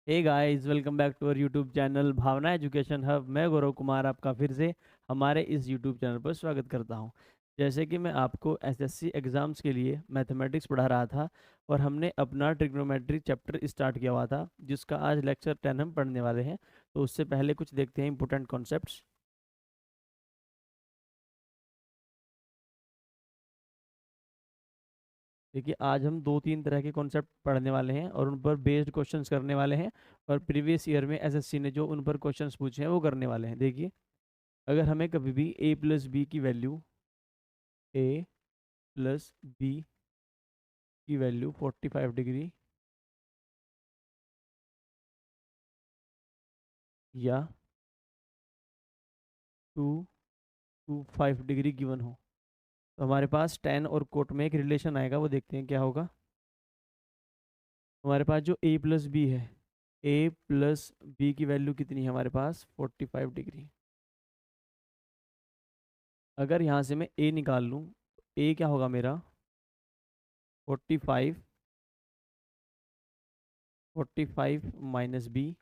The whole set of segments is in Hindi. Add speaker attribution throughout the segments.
Speaker 1: Hey guys, welcome back to our YouTube channel Bhavna education hub. मैं गौरव कुमार आपका फिर से हमारे इस यूट्यूब चैनल पर स्वागत करता हूं। जैसे कि मैं आपको एसएससी एग्ज़ाम्स के लिए मैथमेटिक्स पढ़ा रहा था और हमने अपना ट्रिग्नोमेट्री चैप्टर स्टार्ट किया हुआ था, जिसका आज लेक्चर 10 हम पढ़ने वाले हैं। तो उससे पहले कुछ देखते हैं इंपॉर्टेंट कॉन्सेप्ट्स। देखिए, आज हम दो तीन तरह के कॉन्सेप्ट पढ़ने वाले हैं और उन पर बेस्ड क्वेश्चंस करने वाले हैं। और प्रीवियस ईयर में एसएससी ने जो उन पर क्वेश्चंस पूछे हैं वो करने वाले हैं। देखिए, अगर हमें कभी भी a प्लस बी की वैल्यू a प्लस बी की वैल्यू 45 डिग्री या 225 डिग्री गिवन हो, तो हमारे पास टेन और कोट में एक रिलेशन आएगा। वो देखते हैं क्या होगा। हमारे पास जो a प्लस बी है, a प्लस बी की वैल्यू कितनी है हमारे पास? 45 डिग्री। अगर यहाँ से मैं a निकाल लूँ तो a क्या होगा मेरा? 45, 45 माइनस बी।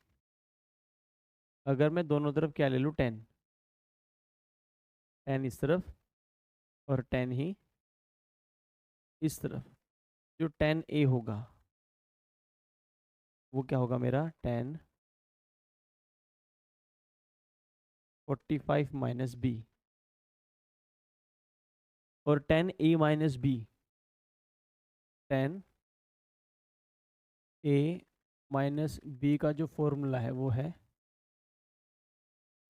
Speaker 1: अगर मैं दोनों तरफ क्या ले लूँ? 10, 10 इस तरफ और 10 ही इस तरफ। जो 10a होगा वो क्या होगा मेरा? 10 45 माइनस बी। और 10a minus B, 10a minus B का जो फॉर्मूला है वो है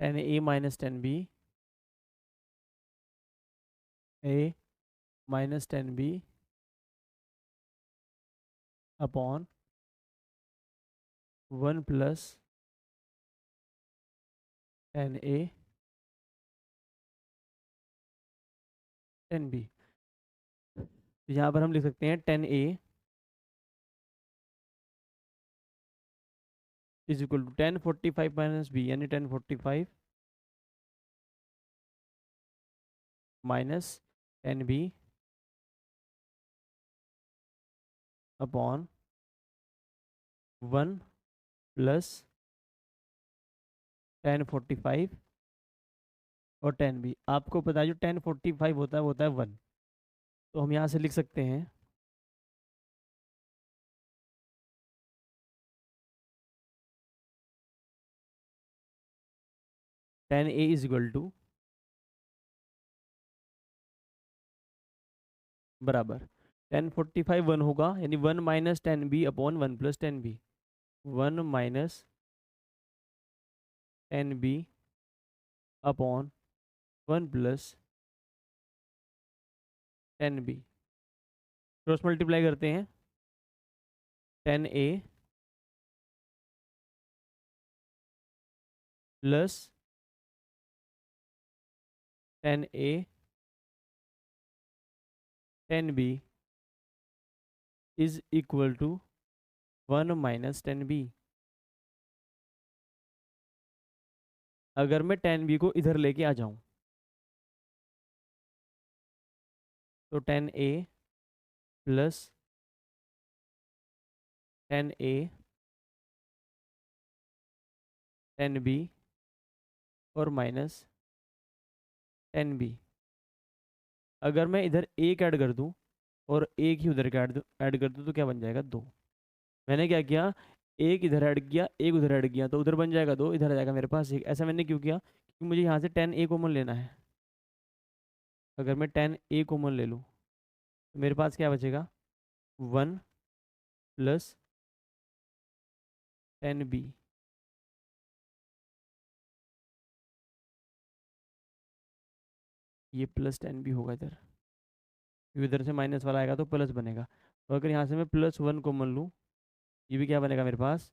Speaker 1: 10a minus 10b, a minus 10b upon 1 plus 10a 10b। तो यहाँ पर हम लिख सकते हैं 10a is equal to 10 45 minus b, यानी 10 45 माइनस 10b अपॉन 1 प्लस 10 45 और 10b। आपको पता है जो 10 45 होता है वो होता है 1। तो हम यहाँ से लिख सकते हैं 10a इज इक्वल टू बराबर 10 45 1 होगा, यानी 1 minus 10b upon 1 plus 10b। 1 minus 10b upon 1 plus 10b। Cross multiply करते हैं। 10a plus 10a 10b is equal to 1 minus 10b। अगर मैं 10b को इधर लेके आ जाऊं तो 10a 10b और माइनस 10b। अगर मैं इधर एक ऐड कर दूं और एक ही उधर का ऐड कर दूं तो क्या बन जाएगा? 2। मैंने क्या किया? एक इधर ऐड किया, एक उधर ऐड किया, तो उधर बन जाएगा 2, इधर आ जाएगा मेरे पास एक। ऐसा मैंने क्यों किया? क्योंकि मुझे यहाँ से 10a कॉमन लेना है। अगर मैं 10a कॉमन ले लूँ तो मेरे पास क्या बचेगा? 1 प्लस 10b। ये प्लस 10b होगा इधर, क्योंकि इधर से माइनस वाला आएगा तो प्लस बनेगा। तो अगर यहाँ से मैं +1 कॉमन लूँ, ये भी क्या बनेगा मेरे पास?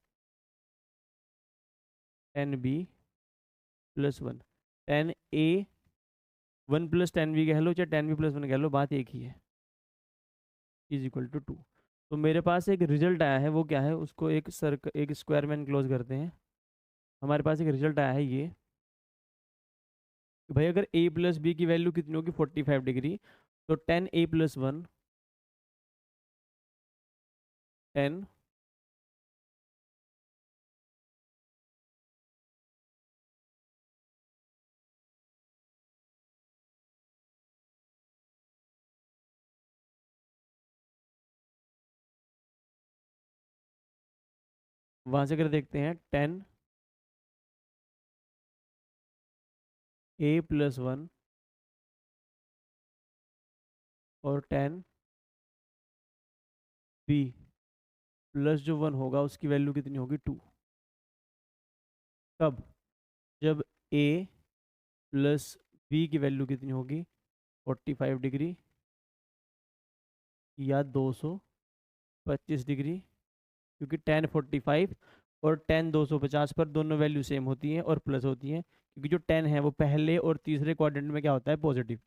Speaker 1: 10b+1। 10a 1 प्लस 10b कह लो चाहे 10b+1 कह लो, बात एक ही है। Is equal to 2। तो मेरे पास एक रिजल्ट आया है, वो क्या है? उसको एक स्क्वायर में क्लोज करते हैं। हमारे पास एक रिजल्ट आया है ये कि भाई अगर a प्लस बी की वैल्यू कितनी होगी? 45 डिग्री। तो 10a+1, 10 वहाँ से अगर देखते हैं 10a+1 और 10b प्लस जो 1 होगा उसकी वैल्यू कितनी होगी 2। कब? जब a प्लस b की वैल्यू कितनी होगी 45 डिग्री या 225 डिग्री, क्योंकि 1045 और 10 250 पर दोनों वैल्यू सेम होती हैं और प्लस होती हैं, क्योंकि जो 10 है वो पहले और तीसरे क्वाड्रेंट में क्या होता है पॉजिटिव।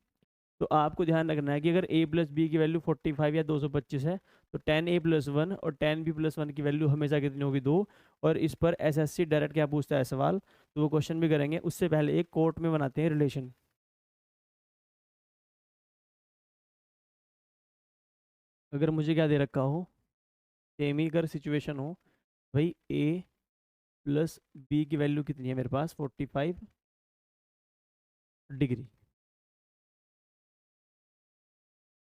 Speaker 1: तो आपको ध्यान रखना है कि अगर a प्लस बी की वैल्यू 45 या 225 है तो 10a+1 और 10b+1 की वैल्यू हमेशा कितनी होगी 2। और इस पर एसएससी डायरेक्ट क्या पूछता है सवाल, तो वो क्वेश्चन भी करेंगे, उससे पहले एक कोर्ट में बनाते हैं रिलेशन। अगर मुझे क्या दे रखा हो, सेमी कर सिचुएशन हो, भाई a प्लस बी की वैल्यू कितनी है मेरे पास 45 डिग्री,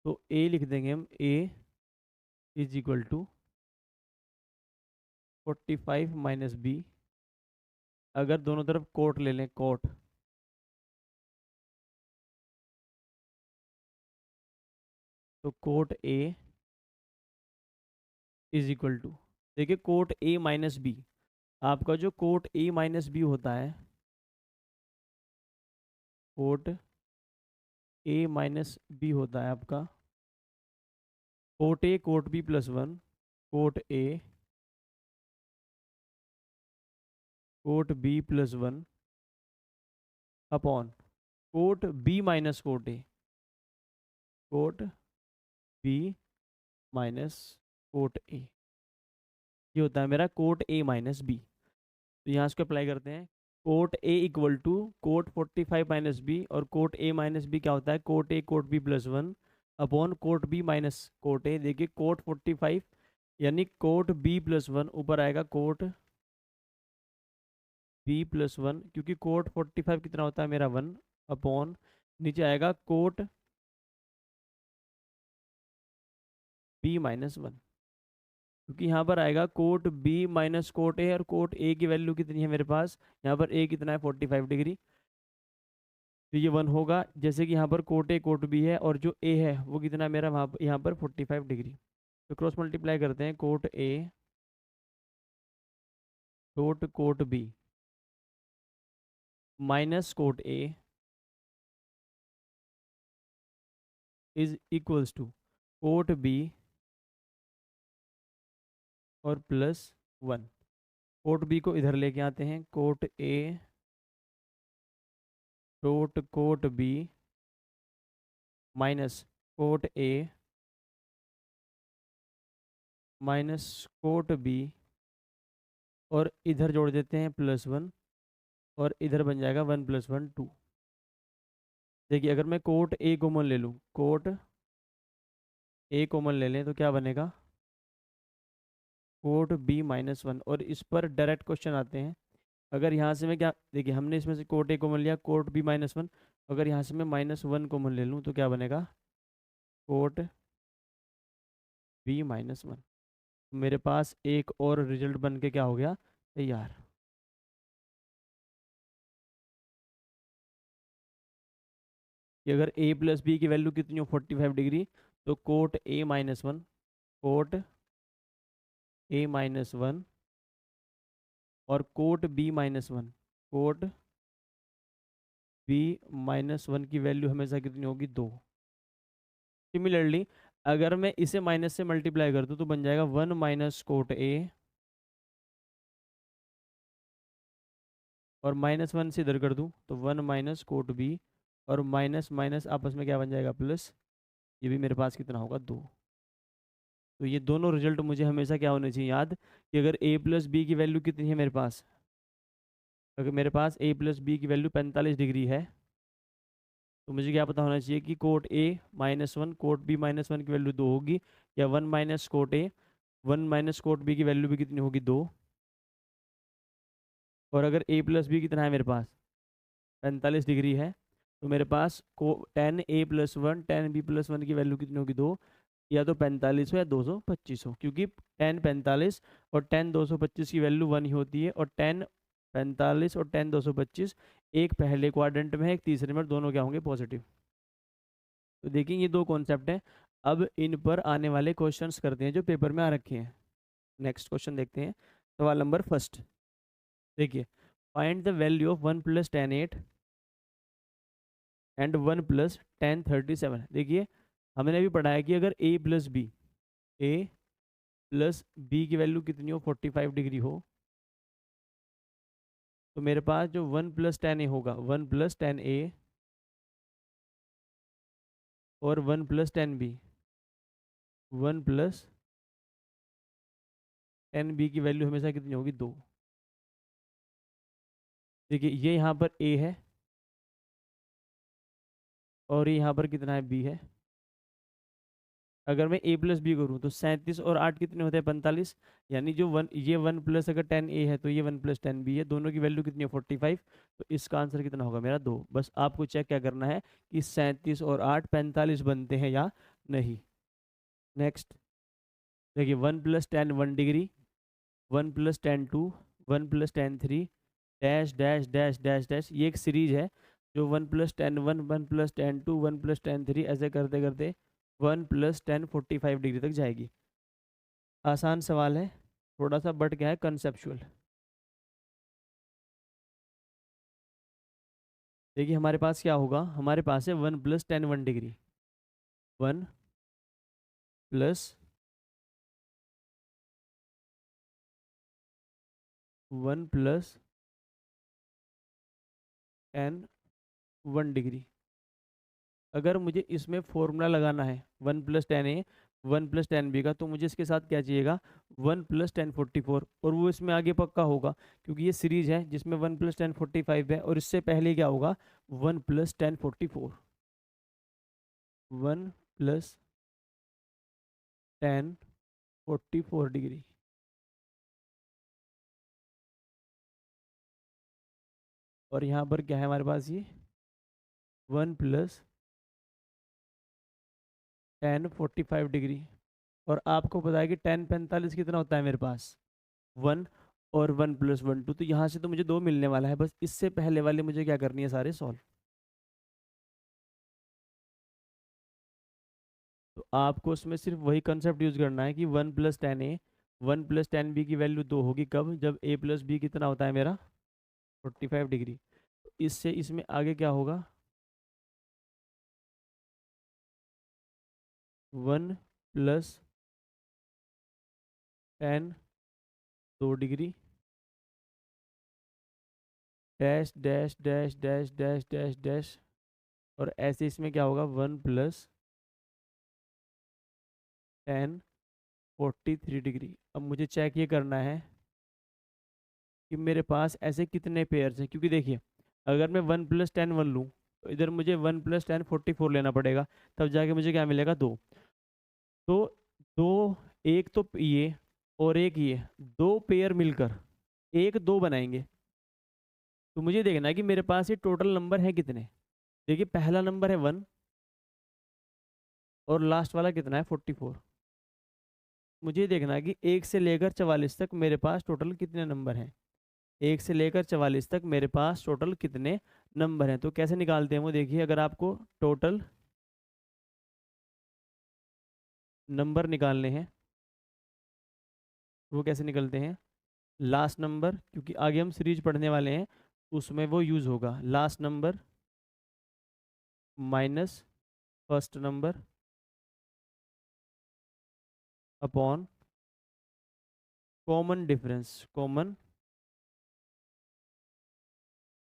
Speaker 1: तो a लिख देंगे हम, a is equal to 45 minus b. अगर दोनों तरफ कोट ले लें, कोट, तो cot a is equal to, देखिए कोट a माइनस बी, आपका जो कोट a माइनस बी होता है, कोट a माइनस बी होता है आपका cot a cot b+1, cot a cot b+1 upon cot b minus cot a, cot b minus cot a, ये होता है मेरा कोट a माइनस बी। तो यहाँ इसको अप्लाई करते हैं, cot a equal to cot 45 minus b, और कोट a माइनस बी क्या होता है cot a cot b+1 upon cot b minus cot a। देखिए कोट 45 यानी कोट b+1 ऊपर आएगा कोट b+1, क्योंकि कोट 45 कितना होता है मेरा 1, अपॉन नीचे आएगा कोट b-1, क्योंकि यहाँ पर आएगा cot b minus cot a, और कोट a की वैल्यू कितनी है मेरे पास, यहाँ पर a कितना है 45 डिग्री, तो ये 1 होगा। जैसे कि यहाँ पर कोट a कोट b है और जो a है वो कितना है मेरा वहाँ यहाँ पर 45 डिग्री, तो क्रॉस मल्टीप्लाई करते हैं, cot a dot cot b minus cot a is equals to cot b और प्लस 1। कोट b को इधर लेके आते हैं, cot a dot cot b minus cot a minus cot b, और इधर जोड़ देते हैं +1, और इधर बन जाएगा 1+1 2। देखिए अगर मैं कोट ए कॉमन ले लूँ, कोट ए कॉमन ले लें तो क्या बनेगा कोट b-1, और इस पर डायरेक्ट क्वेश्चन आते हैं। अगर यहाँ से मैं क्या, देखिए हमने इसमें से कोट ए कॉमन लिया, कोट b-1, अगर यहाँ से मैं -1 कॉमन ले लूँ तो क्या बनेगा कोट b-1। मेरे पास एक और रिजल्ट बन के क्या हो गया तैयार। कि अगर a प्लस बी की वैल्यू कितनी हो 45 डिग्री, तो कोट a-1, कोट a-1 और कोट b-1, कोट b-1 की वैल्यू हमेशा कितनी होगी 2। सिमिलरली अगर मैं इसे माइनस से मल्टीप्लाई कर दूं तो बन जाएगा 1 माइनस कोट a, और -1 से इधर कर दूं तो 1 माइनस कोट b, और माइनस माइनस आपस में क्या बन जाएगा प्लस, ये भी मेरे पास कितना होगा 2। तो ये दोनों रिजल्ट मुझे हमेशा क्या होने चाहिए याद, कि अगर a प्लस बी की वैल्यू कितनी है मेरे पास, अगर मेरे पास a प्लस बी की वैल्यू 45 डिग्री है, तो मुझे क्या पता होना चाहिए कि कोट a-1 कोट b-1 की वैल्यू 2 होगी, या 1 minus cot a 1 minus cot b की वैल्यू भी कितनी होगी 2। और अगर a प्लस बी कितना है मेरे पास 45 डिग्री है, तो मेरे पास को 10a+1 10b+1 की वैल्यू कितनी होगी 2। या तो 45 हो या 225 हो, क्योंकि टेन 45 और टेन 225 की वैल्यू 1 ही होती है, और टेन 45 और टेन 225 एक पहले क्वाड्रेंट में है, एक तीसरे में, दोनों क्या होंगे, पॉजिटिव। तो देखिए ये दो कॉन्सेप्ट हैं। अब इन पर आने वाले क्वेश्चंस करते हैं जो पेपर में आ रखे हैं। नेक्स्ट क्वेश्चन देखते हैं, सवाल नंबर फर्स्ट। देखिए, find the value of 1 plus ten 8 and 1 plus ten 37। देखिए, हमने अभी पढ़ा है कि अगर a plus b, a plus b की वैल्यू कितनी हो, 45 डिग्री हो, तो मेरे पास जो 1 प्लस टेन ए होगा, 1 प्लस टेन ए और 1 plus ten b, 1 plus ten b की वैल्यू हमेशा कितनी होगी, 2। देखिए, ये यहाँ पर a है और ये यहाँ पर कितना है, b है। अगर मैं a प्लस बी करूँ तो 37 और 8 कितने होते हैं, 45। यानी जो वन, ये 1 प्लस अगर टेन ए है तो ये 1 प्लस टेन बी है, दोनों की वैल्यू कितनी है, 45। तो इसका आंसर कितना होगा मेरा, 2। बस आपको चेक क्या करना है कि 37 और 8 45 बनते हैं या नहीं। नेक्स्ट देखिए, 1 plus ten 1 degree, 1 plus ten 2, 1 plus ten 3, dash dash dash dash dash, ये एक सीरीज है जो 1 plus ten 1, 1 plus ten 2, 1 plus ten 3 ऐसे करते करते 1 प्लस टेन 45 डिग्री तक जाएगी। आसान सवाल है थोड़ा सा, बट क्या है, कंसेप्चुअल। देखिए हमारे पास क्या होगा, हमारे पास है 1 plus ten 1 degree, 1 plus 1 plus ten 1 degree. अगर मुझे इसमें फॉर्मूला लगाना है 1 प्लस टेन ए 1 प्लस टेन बी का, तो मुझे इसके साथ क्या चाहिएगा, 1 प्लस टेन 44, और वो इसमें आगे पक्का होगा क्योंकि ये सीरीज है जिसमें 1 प्लस टेन 45 है, और इससे पहले क्या होगा, 1 plus ten 44, 1 plus ten 44 degree. और यहाँ पर क्या है हमारे पास, ये 1 प्लस टेन 45 डिग्री। और आपको पता है कि टेन 45 कितना होता है मेरे पास, 1, और 1 प्लस 1 2, तो यहाँ से तो मुझे 2 मिलने वाला है। बस इससे पहले वाले मुझे क्या करनी है, सारे सॉल्व। तो आपको उसमें सिर्फ वही कंसेप्ट यूज करना है कि 1 प्लस टेन ए 1 प्लस टेन बी की वैल्यू 2 होगी कब, जब a प्लस बी कितना होता है मेरा, 45 डिग्री। तो इससे इसमें आगे क्या होगा, 1 plus ten 2 degree, dash dash dash dash dash dash dash, और ऐसे इसमें क्या होगा, 1 प्लस टेन 43 डिग्री। अब मुझे चेक ये करना है कि मेरे पास ऐसे कितने पेयर्स हैं, क्योंकि देखिए अगर मैं 1 प्लस टेन 1 लूँ तो इधर मुझे 1 प्लस टेन 44 लेना पड़ेगा, तब जाके मुझे क्या मिलेगा, 2। तो दो, एक तो ये और एक ये, दो पेयर मिलकर एक दो बनाएंगे। तो मुझे देखना है कि मेरे पास ये टोटल नंबर है कितने। देखिए पहला नंबर है 1 और लास्ट वाला कितना है, 44। मुझे देखना है कि 1 से लेकर 44 तक मेरे पास टोटल कितने नंबर हैं, 1 से लेकर 44 तक मेरे पास टोटल कितने नंबर हैं। तो कैसे निकालते हैं वो, देखिए अगर आपको टोटल नंबर निकालने हैं वो कैसे निकलते हैं, लास्ट नंबर, क्योंकि आगे हम सीरीज पढ़ने वाले हैं उसमें वो यूज़ होगा, last number minus first number upon common difference, common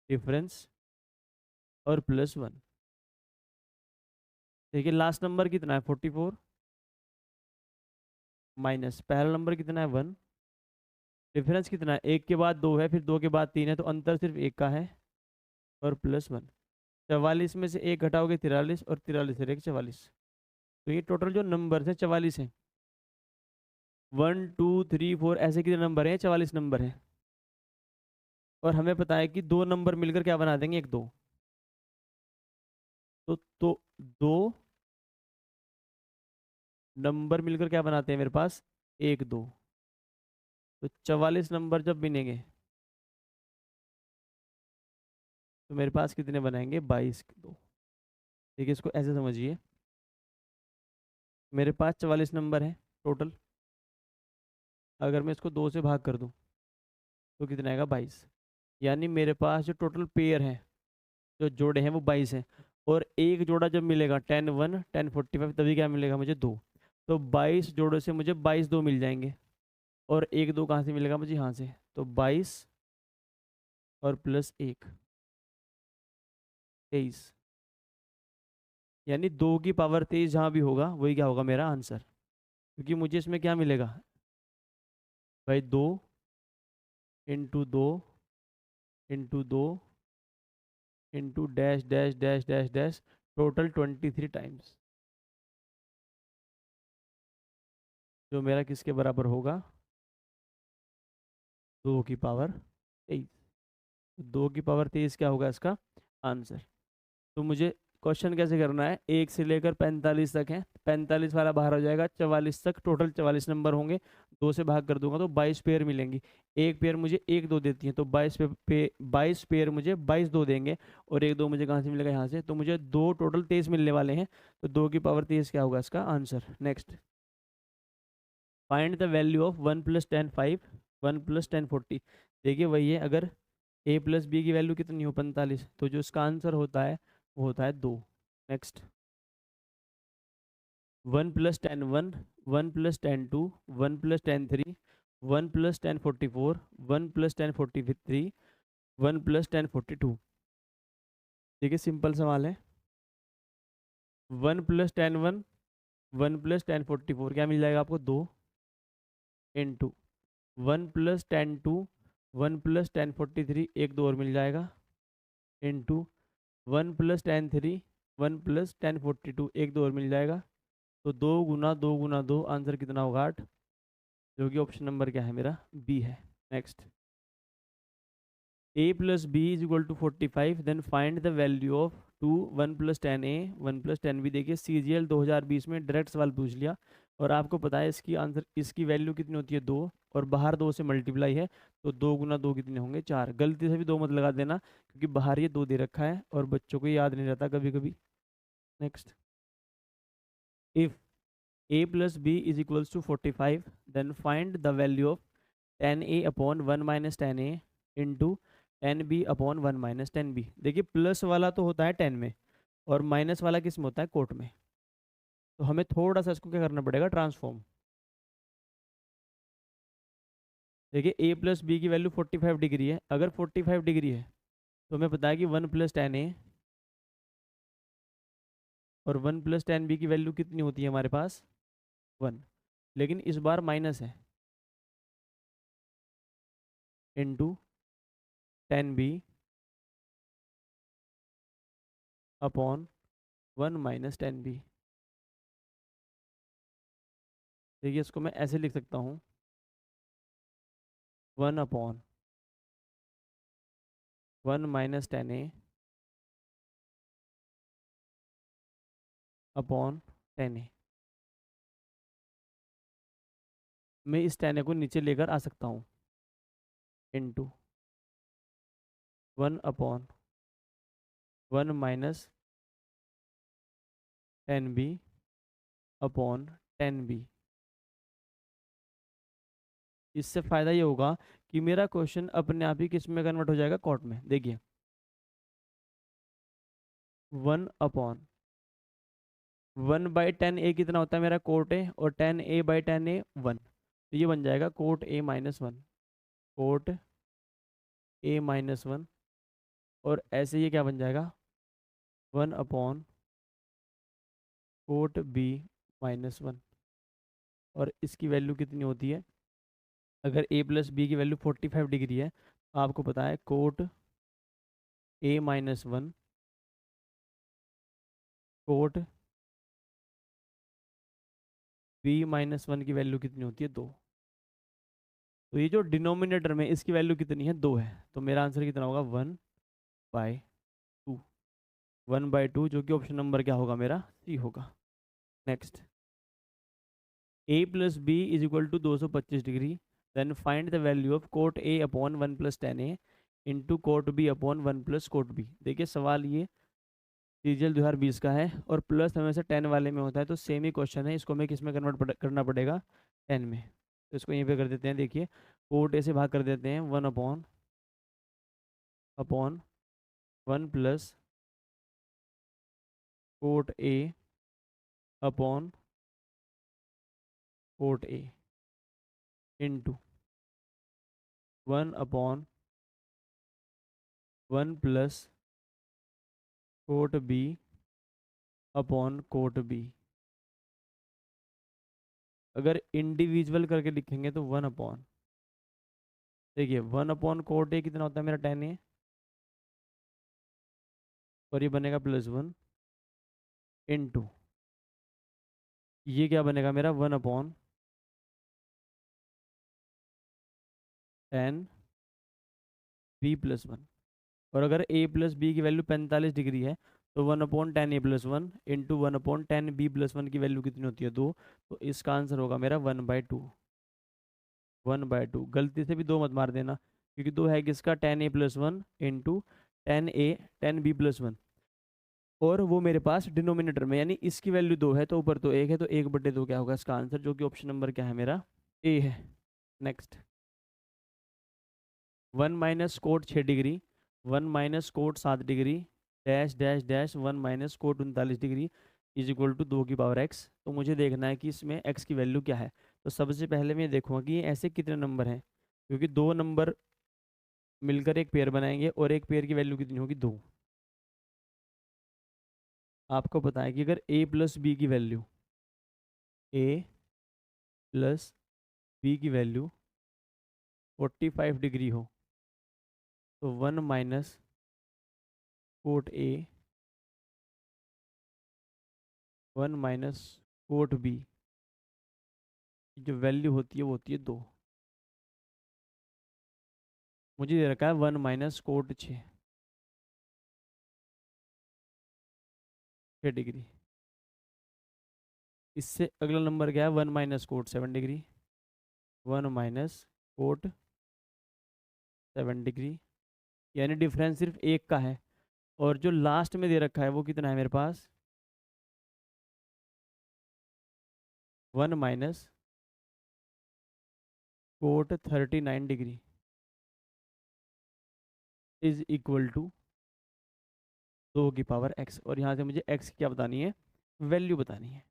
Speaker 1: difference और प्लस 1। देखिए लास्ट नंबर कितना है, 44, माइनस पहला नंबर कितना है, 1, डिफरेंस कितना है, 1 के बाद 2 है, फिर 2 के बाद 3 है, तो अंतर सिर्फ 1 का है, और प्लस 1। 44 में से 1 घटाओगे 43, और 43 से 1 44। तो ये टोटल जो नंबर है 44 है, 1 2 3 4 ऐसे कितने नंबर हैं, 44 नंबर हैं। और हमें पता है कि दो नंबर मिलकर क्या बना देंगे, एक दो। तो दो नंबर मिलकर क्या बनाते हैं मेरे पास, 1 2। तो 44 नंबर जब मिलेंगे तो मेरे पास कितने बनाएंगे, 22 2। देखिए इसको ऐसे समझिए, मेरे पास 44 नंबर है टोटल। अगर मैं इसको 2 से भाग कर दूं तो कितना आएगा, 22। यानी मेरे पास जो टोटल पेयर हैं, जो जोड़े हैं वो 22 हैं। और एक जोड़ा जब मिलेगा 10 1 10 45, तभी क्या मिलेगा मुझे, 2। तो 22 जोड़े से मुझे 22 2 मिल जाएंगे। और एक दो कहाँ से मिलेगा मुझे, यहाँ से। तो 22 और प्लस 1, 23। यानी 2 की पावर 23 जहाँ भी होगा वही क्या होगा मेरा आंसर। क्योंकि मुझे इसमें क्या मिलेगा भाई, 2 into 2 into 2 into dash dash dash dash dash, total 23 times, जो मेरा किसके बराबर होगा, 2 की पावर 23। 2 की पावर 23 क्या होगा इसका आंसर। तो मुझे क्वेश्चन कैसे करना है, 1 से लेकर 45 तक है, 45 वाला बाहर हो जाएगा, 44 तक टोटल 44 नंबर होंगे। 2 से भाग कर दूंगा तो 22 पेयर मिलेंगी। एक पेयर मुझे 1 2 देती है, तो 22 पेयर मुझे 22 2 देंगे। और 1 2 मुझे कहाँ से मिलेगा, यहाँ से। तो मुझे 2 टोटल 23 मिलने वाले हैं। तो 2 की पावर 23 क्या होगा इसका answer. Next, find the value of 1 + 10 5 1 + 10 40। देखिए वही है, अगर a + b की वैल्यू कितनी हो, 45, तो जो इसका आंसर होता है वो होता है 2। नेक्स्ट, 1 + 10 1 1 + 10 2 1 + 10 3 1 + 10 44 1 + 10 43 1 + 10 42। देखिए सिंपल सवाल है। 1 + 10 1 1 + 10 44 क्या मिल जाएगा आपको, 2 इंटू 1 + 10 2 1 + 10 43, एक दो और मिल जाएगा, इंटू 1 + 10 3 1 + 10 42, एक दो और मिल जाएगा। तो 2 गुना 2 गुना 2, आंसर कितना होगा, 8। जो कि ऑप्शन नंबर क्या है मेरा, बी है। Next, a + b = 45, then find the value of 2 1 + 10a 1 + 10b। देखिए CGL 2020 में डायरेक्ट सवाल पूछ लिया, और आपको पता है इसकी आंसर, इसकी वैल्यू कितनी होती है, 2। और बाहर 2 से मल्टीप्लाई है, तो 2 गुना 2 कितने होंगे, 4। गलती से भी 2 मत लगा देना, क्योंकि बाहर ये 2 दे रखा है और बच्चों को याद नहीं रहता कभी कभी। Next, if a + b = 45, then find the value of 10a upon 1 - 10a into 10b upon 1 - 10b। देखिए प्लस वाला तो होता है 10 में, और माइनस वाला किस में होता है, कोट में। तो हमें थोड़ा सा इसको क्या करना पड़ेगा, ट्रांसफॉर्म। देखिए a + b की वैल्यू 45 डिग्री है, अगर 45 डिग्री है तो हमें पता है कि 1 + 10a और 1 + 10b की वैल्यू कितनी होती है हमारे पास, 1। लेकिन इस बार माइनस है, इंटू 10b अपॉन 1 - 10b। देखिए इसको मैं ऐसे लिख सकता हूँ, 1 अपॉन 1 - 10a अपॉन 10a। मैं इस 10a को नीचे लेकर आ सकता हूँ, into 1 upon 1 - 10b upon 10b। इससे फ़ायदा ये होगा कि मेरा क्वेश्चन अपने आप ही किस में कन्वर्ट हो जाएगा, कॉट में। देखिए 1 अपॉन 1/10a कितना होता है मेरा, कोट ए, और 10a/10a 1। तो ये बन जाएगा कोट a - 1, कोट a - 1। और ऐसे ये क्या बन जाएगा, 1 अपॉन कोट b - 1। और इसकी वैल्यू कितनी होती है, अगर a + b की वैल्यू 45 डिग्री है, तो आपको पता है कोट a - 1 कोट b - 1 की वैल्यू कितनी होती है, 2। तो ये जो डिनोमिनेटर में इसकी वैल्यू कितनी है, 2 है। तो मेरा आंसर कितना होगा, 1/2। 1/2, जो कि ऑप्शन नंबर क्या होगा मेरा, सी होगा। Next, A plus B is equal to 225 degree, then find the value of cot A upon 1 + tan A into cot B upon 1 + cot B. देखिए सवाल ये सीजीएल 2020 का है और प्लस हमेशा 10 वाले में होता है, तो सेम ही क्वेश्चन है, इसको हमें किस में कन्वर्ट करना पड़ेगा, 10 में। तो इसको यहीं पे कर देते हैं। देखिए कोट ए से भाग कर देते हैं, 1/(1 + cot A upon cot a into 1/(1 + cot B upon cot b. अगर इंडिविजुअल करके लिखेंगे तो 1/, देखिए 1/कोट ए कितना होता है मेरा 10A, और ये बनेगा +1 इंटू ये क्या बनेगा मेरा 1/10B+1। और अगर a प्लस बी की वैल्यू 45 डिग्री है तो 1/10A+1 इंटू 1/10B+1 की वैल्यू कितनी होती है, 2। तो इसका आंसर होगा मेरा 1/2। 1/2 गलती से भी 2 मत मार देना, क्योंकि 2 है किसका, 10A+1 इंटू 10B+1, और वो मेरे पास डिनोमिनेटर में, यानी इसकी वैल्यू 2 है तो ऊपर तो 1 है, तो 1/2 क्या होगा इसका आंसर, जो कि ऑप्शन नंबर क्या है मेरा, ए है। Next 1 - cot 6 degree, 1 - cot 7 degree, dash dash dash 1 - cot 39 degree is equal to 2 की पावर x। तो मुझे देखना है कि इसमें x की वैल्यू क्या है। तो सबसे पहले मैं देखूंगा कि ये ऐसे कितने नंबर हैं, क्योंकि 2 नंबर मिलकर एक पेयर बनाएंगे और एक पेयर की वैल्यू कितनी होगी, 2। आपको पता है कि अगर a प्लस बी की वैल्यू, a प्लस बी की वैल्यू 45 डिग्री हो, तो 1 - कोट a 1 - कोट b जो वैल्यू होती है वो होती है 2। मुझे दे रखा है 1 - कोट 6 डिग्री। इससे अगला नंबर क्या है, 1 - कोट 7 डिग्री, 1 - कोट 7 डिग्री, यानी डिफरेंस सिर्फ एक का है। और जो लास्ट में दे रखा है वो कितना है मेरे पास, 1 - cot 39 degree is equal to 2 की पावर x। और यहाँ से मुझे x क्या बतानी है, वैल्यू बतानी है।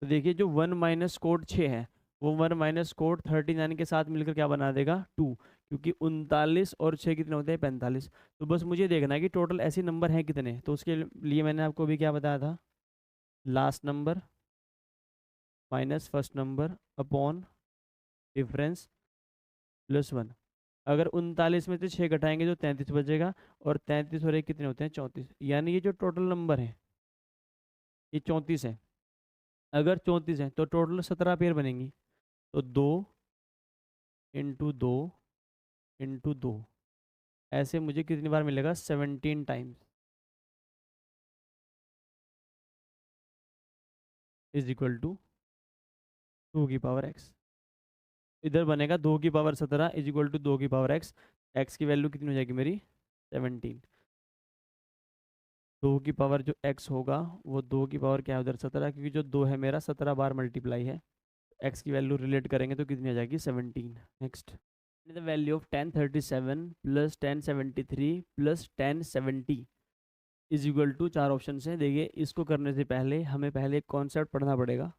Speaker 1: तो देखिए जो 1 - कोट 6 है वो 1 - कोट 39 के साथ मिलकर क्या बना देगा, 2, क्योंकि 39 और 6 कितने होते हैं, 45। तो बस मुझे देखना है कि टोटल ऐसे नंबर हैं कितने। तो उसके लिए मैंने आपको भी क्या बताया था, last number minus first number upon difference +1। अगर 39 में से 6 घटाएंगे तो 33 बचेगा, और 33 और 1 कितने होते हैं, 34। यानी ये जो टोटल नंबर है ये 34 है। अगर 34 है तो टोटल 17 पेयर बनेंगी, तो 2 इंटू 2 इंटू 2, ऐसे मुझे कितनी बार मिलेगा, 17 टाइम्स इज इक्वल टू 2 की पावर x। इधर बनेगा 2 की पावर 17 इज इक्वल टू 2 की पावर x। x की वैल्यू कितनी हो जाएगी मेरी, 17। 2 की पावर जो x होगा वो 2 की पावर क्या है उधर, 17, क्योंकि जो 2 है मेरा 17 बार मल्टीप्लाई है। x की वैल्यू रिलेट करेंगे तो कितनी आ जाएगी, 17। Next the value of 1037 plus 1073 plus 1070 is equal to, 4 option है। देखिए इसको करने से पहले हमें पहले एक कॉन्सेप्ट पढ़ना पड़ेगा,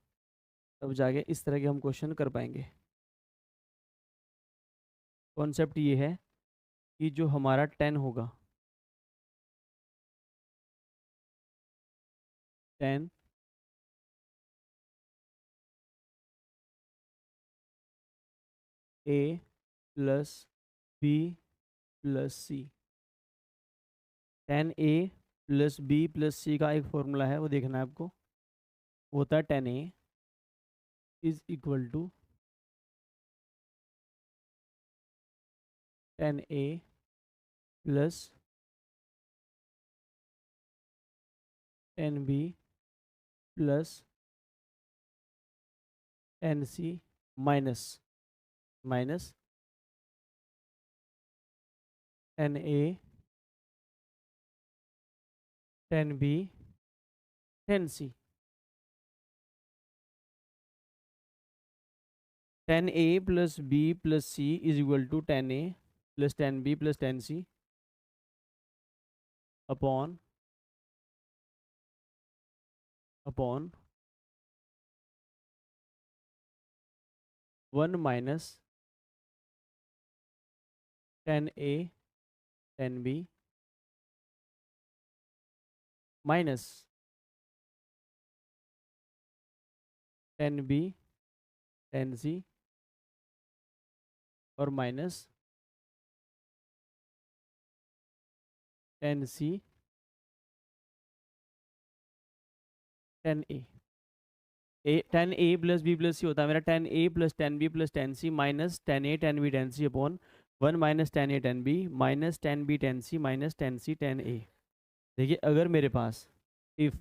Speaker 1: तब जाके इस तरह के हम क्वेश्चन कर पाएंगे। कॉन्सेप्ट ये है कि जो हमारा 10 होगा, 10 a plus b plus C, 10 a plus b plus सी का एक फॉर्मूला है, वो देखना है आपको। वो होता है 10 a is equal to 10 a plus 10 b plus ten c minus minus ten a ten b ten c. Ten a plus b plus c is equal to ten a plus ten b plus ten c upon upon one minus ten a ten b minus ten b ten c और minus ten c ten a ten a plus b plus c होता है मेरा ten a plus ten b plus ten c minus ten a ten b ten c upon one minus ten a ten b minus ten b ten c minus ten c ten a. देखिए अगर मेरे पास if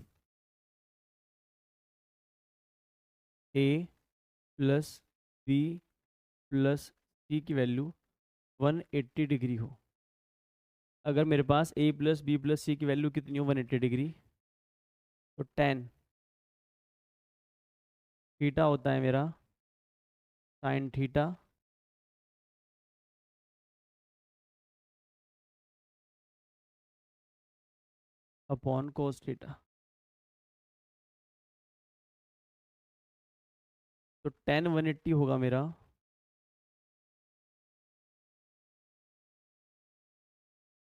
Speaker 1: a plus b plus c की वैल्यू 180 डिग्री हो, अगर मेरे पास a plus b plus c की वैल्यू कितनी हो 180 डिग्री, तो टेन थीटा होता है मेरा sine theta upon cos theta. तो टेन 180 होगा मेरा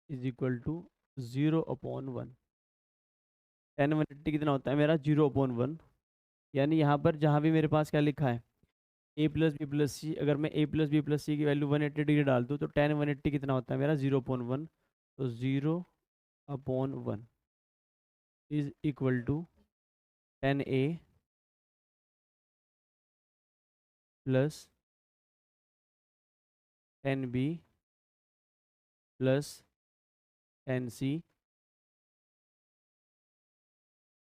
Speaker 1: इज इक्वल टू 0/1। टेन 180 कितना होता है मेरा 0/1। यानी यहाँ पर जहाँ भी मेरे पास क्या लिखा है ए प्लस बी प्लस सी, अगर मैं ए प्लस बी प्लस सी की वैल्यू 180 डिग्री डाल दूँ तो टेन 180 कितना होता है मेरा 0/1। तो 0/1 is equal to ten a plus ten b plus ten c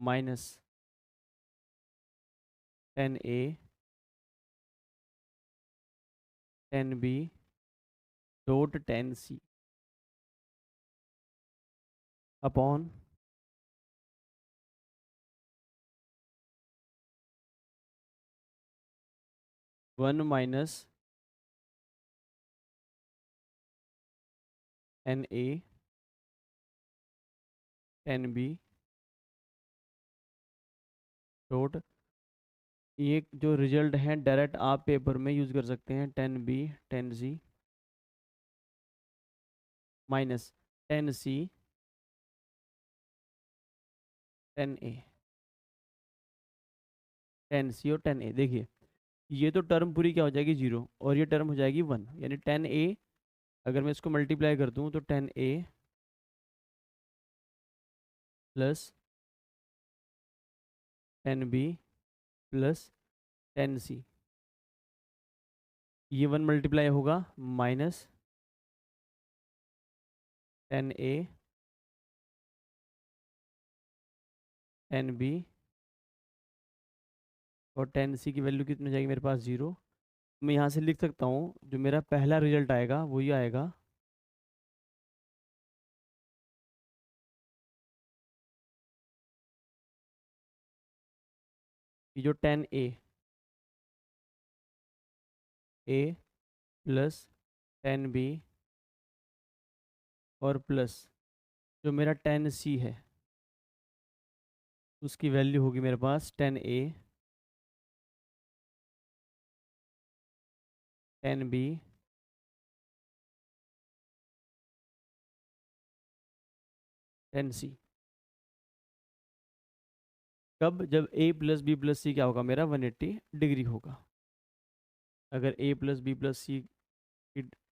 Speaker 1: minus ten a ten b dot ten c upon one minus ten a ten b dot, ये जो रिजल्ट है डायरेक्ट आप पेपर में यूज़ कर सकते हैं, ten b ten c minus ten c ten a ten c और टेन ए। देखिए ये तो टर्म पूरी क्या हो जाएगी जीरो और ये टर्म हो जाएगी वन, यानी टेन ए अगर मैं इसको मल्टीप्लाई कर दूँ तो ten a plus ten b plus ten c, ये वन मल्टीप्लाई होगा minus ten a ten b और टेन सी की वैल्यू कितनी हो जाएगी मेरे पास जीरो। मैं यहाँ से लिख सकता हूँ जो मेरा पहला रिजल्ट आएगा वो ये आएगा कि जो ten a plus ten b और प्लस जो मेरा टेन सी है उसकी वैल्यू होगी मेरे पास ten a ten b ten सी। कब? जब ए प्लस बी प्लस सी क्या होगा मेरा 180 डिग्री होगा। अगर ए प्लस बी प्लस सी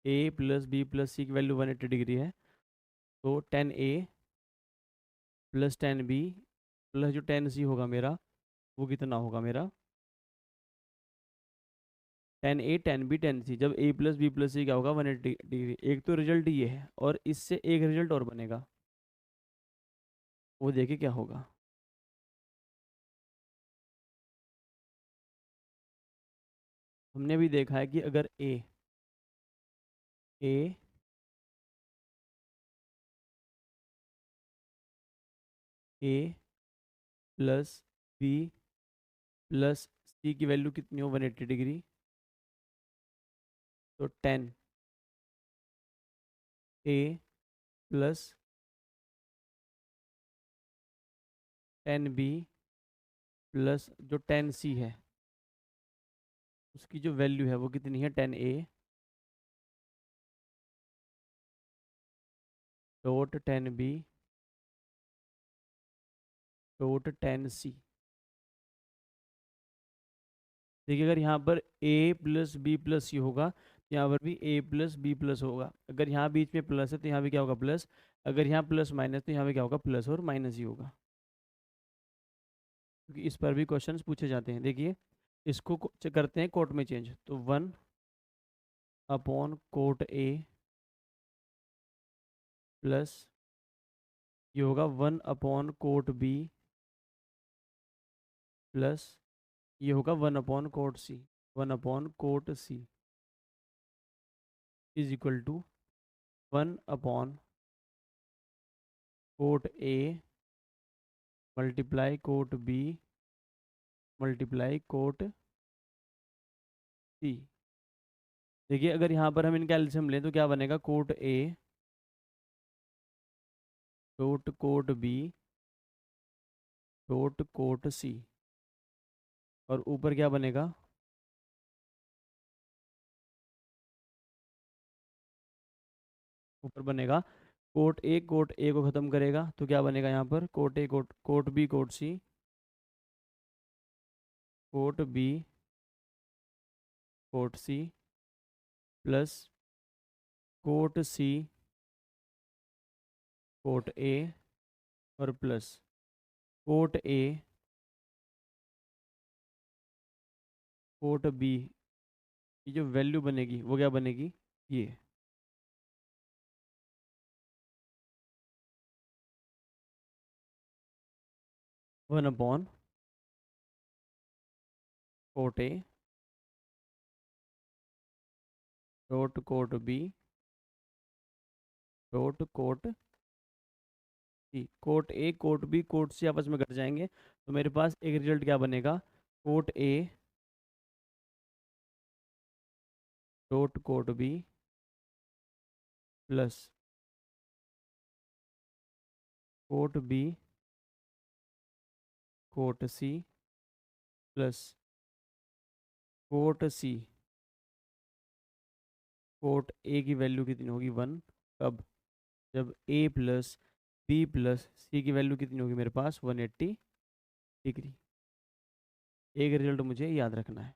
Speaker 1: ए प्लस बी प्लस सी की वैल्यू 180 डिग्री है तो ten a plus ten b plus जो टेन सी होगा मेरा वो कितना होगा मेरा ten a ten b ten सी। जब ए प्लस बी प्लस सी क्या होगा 180 डिग्री। एक तो रिजल्ट ये है और इससे एक रिजल्ट और बनेगा, वो देखिए क्या होगा। हमने भी देखा है कि अगर ए ए ए प्लस बी प्लस सी की वैल्यू कितनी हो 180 डिग्री, तो 10 ए प्लस 10 बी प्लस जो 10 सी है उसकी जो वैल्यू है वो कितनी है 10 ए डॉट 10 बी डॉट 10 सी। देखिए अगर यहाँ पर ए प्लस बी प्लस सी होगा तो यहाँ पर भी ए प्लस बी प्लस होगा। अगर यहाँ बीच में प्लस है तो यहाँ भी क्या होगा प्लस। अगर यहाँ प्लस माइनस तो यहाँ भी क्या होगा प्लस और माइनस ही होगा, क्योंकि इस पर भी क्वेश्चंस पूछे जाते हैं। देखिए इसको करते हैं कोट में चेंज, तो 1/कोट ए प्लस ये होगा 1/कोट बी प्लस ये होगा 1/कोट सी। 1/कोट सी इज इक्वल टू 1/कोट a multiply cot b multiply cot c. देखिए अगर यहाँ पर हम इनका एलसीएम लें तो क्या बनेगा, cot a dot cot b dot cot c, और ऊपर क्या बनेगा, ऊपर बनेगा कोट ए को ख़त्म करेगा तो क्या बनेगा यहाँ पर cot a cot b cot c, cot b cot c plus cot c cot a और plus cot a cot b की जो वैल्यू बनेगी वो क्या बनेगी, ये 1/कोट a dot cot b dot cot c. Cot a cot b cot c आपस में घट जाएंगे तो मेरे पास एक रिजल्ट क्या बनेगा, cot a dot cot b plus cot b cot c plus cot c cot a की वैल्यू कितनी होगी 1। कब, जब a plus b plus c की वैल्यू कितनी होगी मेरे पास 180 डिग्री। एक रिजल्ट मुझे याद रखना है।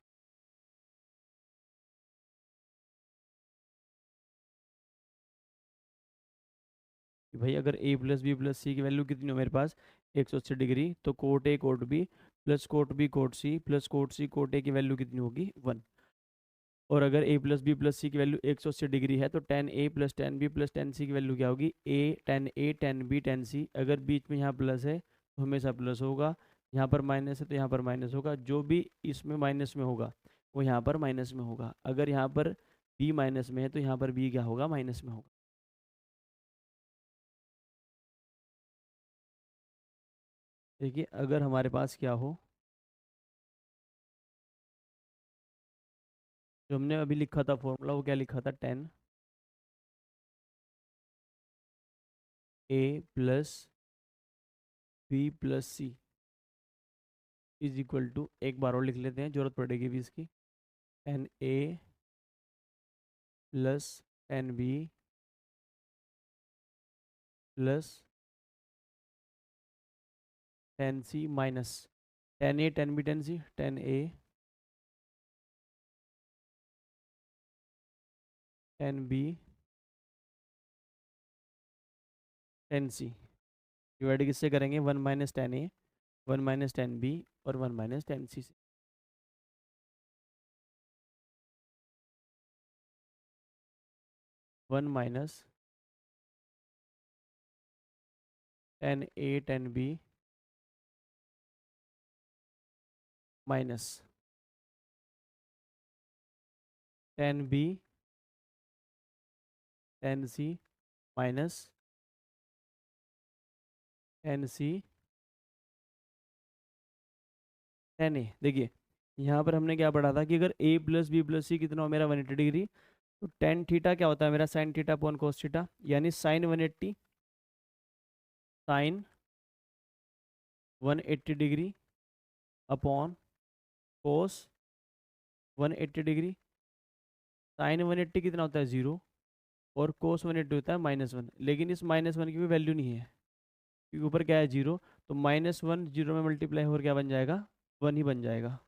Speaker 1: कि भाई अगर ए प्लस बी प्लस सी की वैल्यू कितनी हो मेरे पास 180 डिग्री, तो coat a cot b plus cot b cot c plus cot c cot a की वैल्यू कितनी होगी 1। और अगर ए प्लस बी प्लस सी की वैल्यू 180 डिग्री है तो 10 ए प्लस 10 बी प्लस 10 सी की वैल्यू क्या होगी, ए 10 बी 10 सी। अगर बीच में यहाँ प्लस है तो हमेशा प्लस होगा, यहाँ पर माइनस है तो यहाँ पर माइनस होगा, जो भी इसमें माइनस में होगा वो यहाँ पर माइनस में होगा। अगर यहाँ पर बी माइनस में है तो यहाँ पर बी क्या होगा, माइनस में होगा। देखिए अगर हमारे पास क्या हो, जो हमने अभी लिखा था फॉर्मूला वो क्या लिखा था, 10 a plus b plus c is equal to, एक बार और लिख लेते हैं जरूरत पड़ेगी भी इसकी, 10 a plus 10 b plus 10 C minus 10 A 10 B 10 C, 10 A 10 B 10 C. Divide किससे करेंगे, 1 - 10 ए 1 - 10 बी और 1 - 10 सी से। 1 - 10 ए 10 B minus 10b 10c minus 10c 10a। देखिए यहाँ पर हमने क्या पढ़ा था कि अगर a प्लस बी प्लस सी कितना हो मेरा 180 डिग्री, तो टेन थीटा क्या होता है मेरा sine theta upon cos theta, यानी sine 180 sine 180 degree upon cos 180 degree. Sine 180 कितना होता है 0 और कोस 180 होता है -1, लेकिन इस -1 की कोई वैल्यू नहीं है क्योंकि ऊपर क्या है 0, तो -1 0 में मल्टीप्लाई होकर क्या बन जाएगा 1 ही बन जाएगा,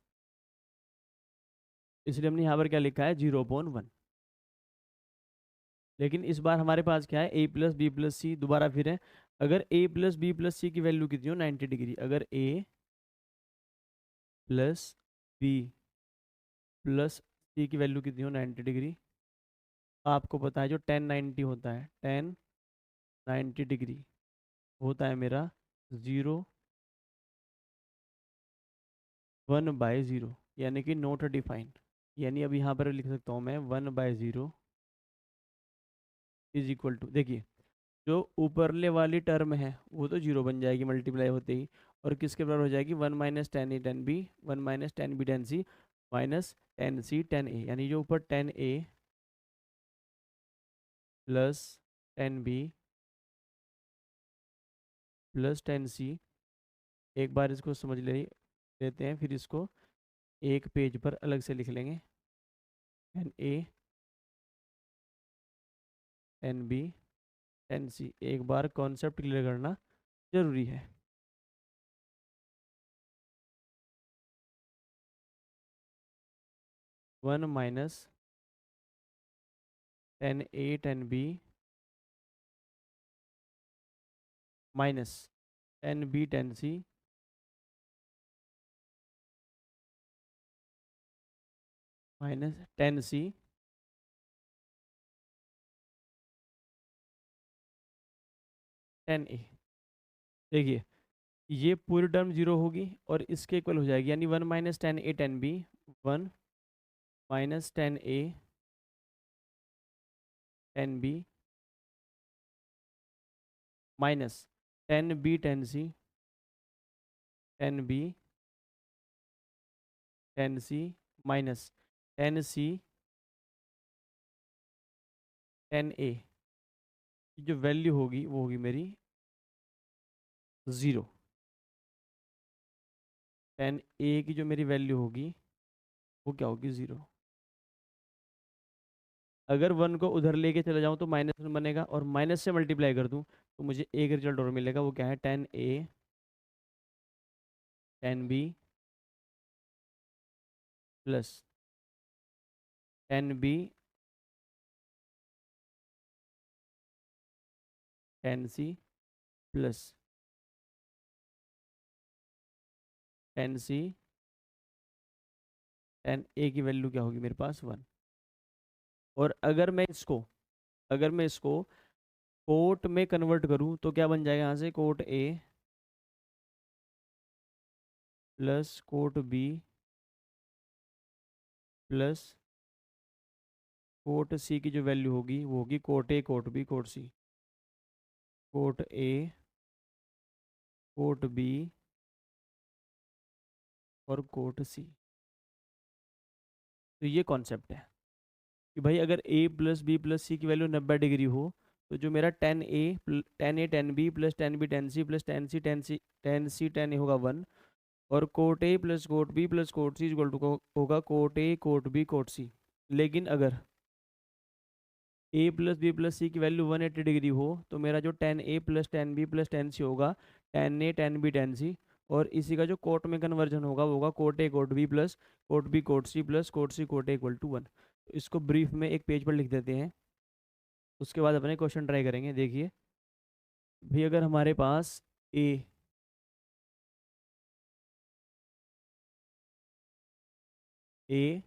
Speaker 1: इसलिए हमने यहाँ पर क्या लिखा है 0/1। लेकिन इस बार हमारे पास क्या है a प्लस बी प्लस सी, दोबारा फिर है, अगर a plus b plus c की वैल्यू कितनी हो 90 डिग्री, अगर a plus b plus c की वैल्यू कितनी हो 90 डिग्री, आपको पता है जो 1090 होता है 1090 डिग्री होता है मेरा 0/1/0, यानी कि नॉट डिफाइंड। यानी अब यहाँ पर लिख सकता हूँ मैं 1/0 इज इक्वल टू, देखिए जो ऊपरले वाली टर्म है वो तो 0 बन जाएगी मल्टीप्लाई होते ही, और किसके बराबर हो जाएगी 1 minus 10a 10b 1 minus 10b 10c minus 10c 10a, यानी जो ऊपर 10a plus 10b plus 10c, एक बार इसको समझ लेते हैं, फिर इसको एक पेज पर अलग से लिख लेंगे। 10a 10b 10c, एक बार कॉन्सेप्ट क्लियर करना जरूरी है। One minus 10a 10b minus 10b 10c minus 10c 10a। देखिए ये पूरी टर्म 0 होगी और इसके इक्वल हो जाएगी, यानी 1 minus 10a 10b 1 minus 10a 10b minus 10b 10c 10b 10c minus 10c 10a की जो वैल्यू होगी वो होगी मेरी 0। 10a की जो मेरी वैल्यू होगी वो क्या होगी 0। अगर 1 को उधर लेके चले जाऊँ तो -1 बनेगा, और माइनस से मल्टीप्लाई कर दूँ तो मुझे एक रिजल्ट और मिलेगा, वो क्या है 10a 10b plus 10b 10c plus 10c 10a की वैल्यू क्या होगी मेरे पास 1। और अगर मैं इसको कोट में कन्वर्ट करूँ तो क्या बन जाएगा यहाँ से cot a plus cot b plus cot c की जो वैल्यू होगी वो होगी cot a cot b cot c। Cot a cot b और कोट c। तो ये कॉन्सेप्ट है कि भाई अगर a plus b plus c की वैल्यू 90 डिग्री हो, तो जो मेरा 10a 10b plus 10b 10c plus 10c 10c 10c 10a होगा 1, और cot a plus cot b plus cot c equal to होगा cot a cot b cot c। लेकिन अगर a plus b plus c की वैल्यू 180 डिग्री हो, तो मेरा जो 10a plus 10b plus 10c होगा 10a 10b 10c, और इसी का जो कोट में कन्वर्जन होगा वो होगा cot a cot b plus cot b cot c plus cot c cot a equal to 1। इसको ब्रीफ में एक पेज पर लिख देते हैं, उसके बाद अपने क्वेश्चन ट्राई करेंगे। देखिए भाई अगर हमारे पास a a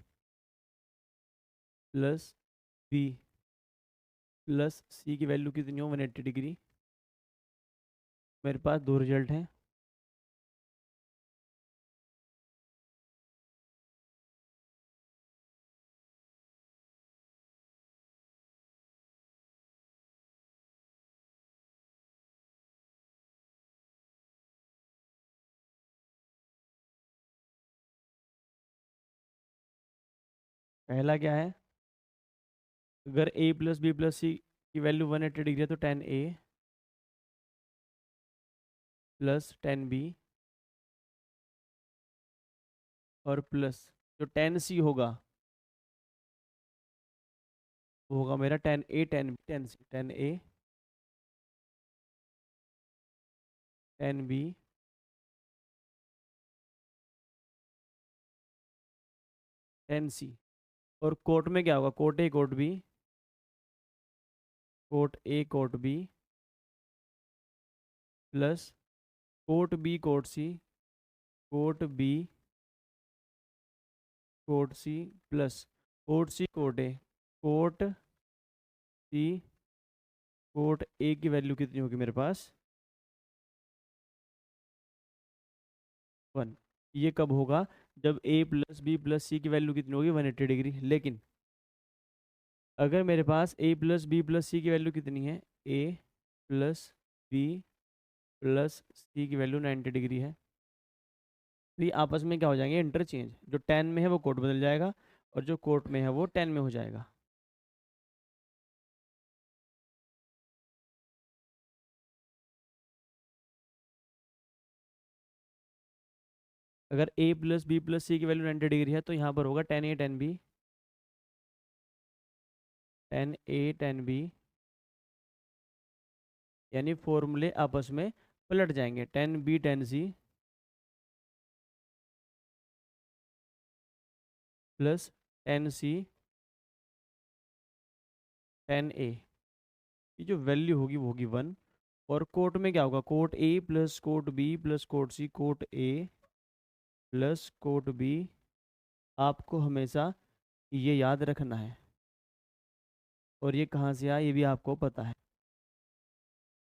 Speaker 1: plus b plus c की वैल्यू कितनी हो 180 डिग्री, मेरे पास दो रिजल्ट हैं। पहला क्या है, अगर a plus b plus c की वैल्यू 180 डिग्री है तो tan a plus tan b और प्लस जो tan c होगा वो होगा मेरा tan a tan b tan c, tan a tan b tan c। और कोट में क्या होगा, cot a cot b, cot a cot b plus cot b cot c, cot b cot c plus cot c cot a, cot c cot a की वैल्यू कितनी होगी मेरे पास 1। ये कब होगा, जब a plus b plus c की वैल्यू कितनी होगी 180 डिग्री। लेकिन अगर मेरे पास a plus b plus c की वैल्यू कितनी है, a plus b plus c की वैल्यू 90 डिग्री है, तो ये आपस में क्या हो जाएंगे, इंटरचेंज। जो tan में है वो कोट बदल जाएगा और जो कोट में है वो tan में हो जाएगा। अगर a plus b plus c की वैल्यू 90 डिग्री है तो यहाँ पर होगा tan a tan b, tan a tan b, यानी फॉर्मूले आपस में पलट जाएंगे। tan b tan c plus tan c tan a, ये जो वैल्यू होगी वो होगी 1। और कोट में क्या होगा, cot a plus cot b plus cot c, cot a plus cot b. आपको हमेशा ये याद रखना है, और ये कहाँ से आया ये भी आपको पता है।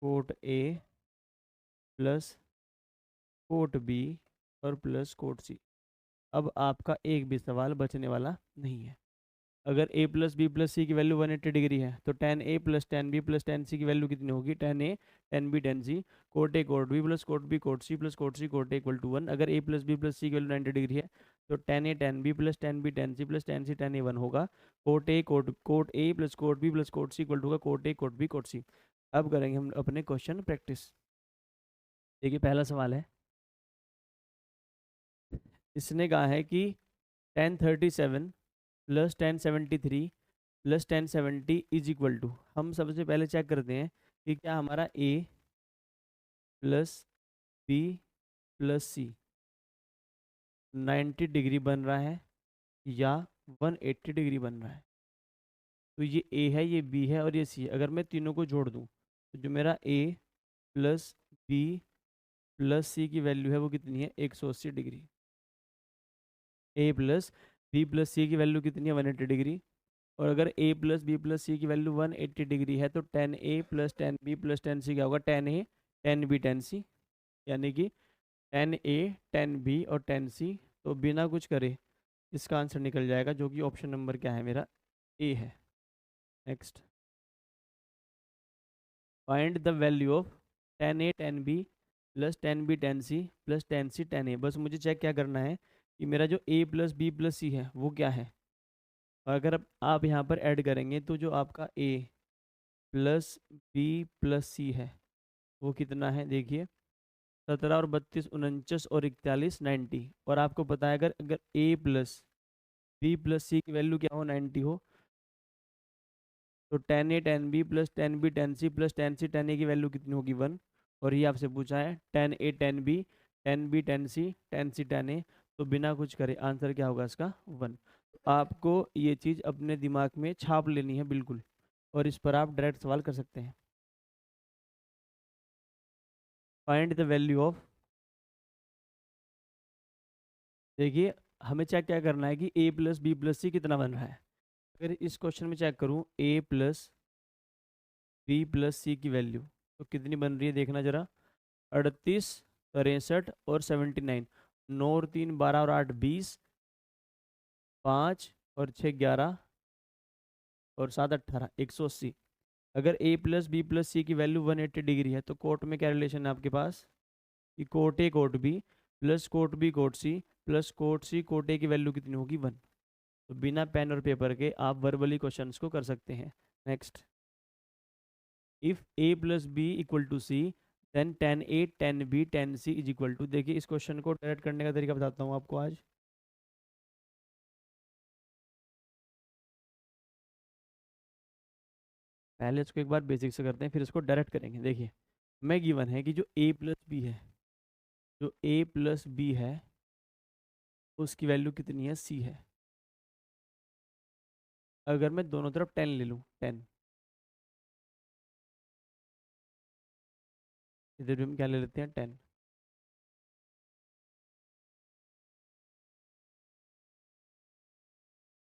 Speaker 1: Cot a plus cot b और प्लस कोट सी। अब आपका एक भी सवाल बचने वाला नहीं है। अगर a plus b plus c की वैल्यू 180 डिग्री है तो tan a plus tan b plus tan c की वैल्यू कितनी होगी, tan a tan b tan c, cot a cot b plus cot b cot c plus cot c cot a equal to 1। अगर a plus b plus c की वैल्यू 90 डिग्री है तो tan a tan b plus tan b tan c plus tan c tan a 1 होगा। Cot a plus cot b plus cot c equal to होगा cot a cot b cot c। अब करेंगे हम अपने क्वेश्चन प्रैक्टिस। देखिए पहला सवाल है, इसने कहा है कि tan 37 plus tan 73 plus tan 70 is equal to. हम सबसे पहले चेक करते हैं कि क्या हमारा a plus b plus c 90 degree बन रहा है या 180 डिग्री बन रहा है। तो ये a है, ये b है और ये c है। अगर मैं तीनों को जोड़ दूं तो जो मेरा a plus b plus c की वैल्यू है वो कितनी है, 180 degree. a plus b plus c की वैल्यू कितनी है, 180 डिग्री। और अगर a plus b plus c की वैल्यू 180 डिग्री है तो tan a plus tan b plus tan c क्या होगा, tan a tan b tan c, यानी कि tan a tan b और tan c। तो बिना कुछ करे इसका आंसर निकल जाएगा, जो कि ऑप्शन नंबर क्या है मेरा, a है। Next, find the value of tan a tan b plus tan b tan c plus tan c tan a। बस मुझे चेक क्या करना है कि मेरा जो a प्लस बी प्लस सी है वो क्या है। और अगर आप यहाँ पर ऐड करेंगे तो जो आपका a प्लस बी प्लस सी है वो कितना है, देखिए 17 और 32 49 और 41 90। और आपको पता है अगर अगर a plus b plus c की वैल्यू क्या हो, 90 हो, तो tan a tan b plus tan b tan c plus tan c tan a की वैल्यू कितनी होगी, 1। और ये आपसे पूछा है tan a tan b tan c tan c tan a। तो बिना कुछ करे आंसर क्या होगा इसका, 1। आपको ये चीज़ अपने दिमाग में छाप लेनी है बिल्कुल, और इस पर आप डायरेक्ट सवाल कर सकते हैं। फाइंड द वैल्यू ऑफ, देखिए हमें चेक क्या करना है कि a प्लस बी प्लस सी कितना बन रहा है। अगर इस क्वेश्चन में चेक करूं a plus b plus c की वैल्यू तो कितनी बन रही है, देखना जरा, 38 63 और 79। 9 और 3 12 और 8 20, 5 और 6 11 और 7 18 180। अगर a plus b plus c की वैल्यू 180 डिग्री है तो कोट में क्या रिलेशन है आपके पास, कि cot a cot b plus cot b cot c plus cot c cot a की वैल्यू कितनी होगी, 1। तो बिना पेन और पेपर के आप वर्बली क्वेश्चंस को कर सकते हैं। Next, if a plus b equal to c then 10a 10b 10c is equal to. देखिए इस क्वेश्चन को डायरेक्ट करने का तरीका बताता हूँ आपको आज। पहले इसको एक बार बेसिक से करते हैं, फिर इसको डायरेक्ट करेंगे। देखिए हमें गिवन है कि जो a प्लस बी है, जो a प्लस बी है उसकी वैल्यू कितनी है, c है। अगर मैं दोनों तरफ 10 ले लूँ, 10, इधर भी हम क्या ले लेते हैं, 10।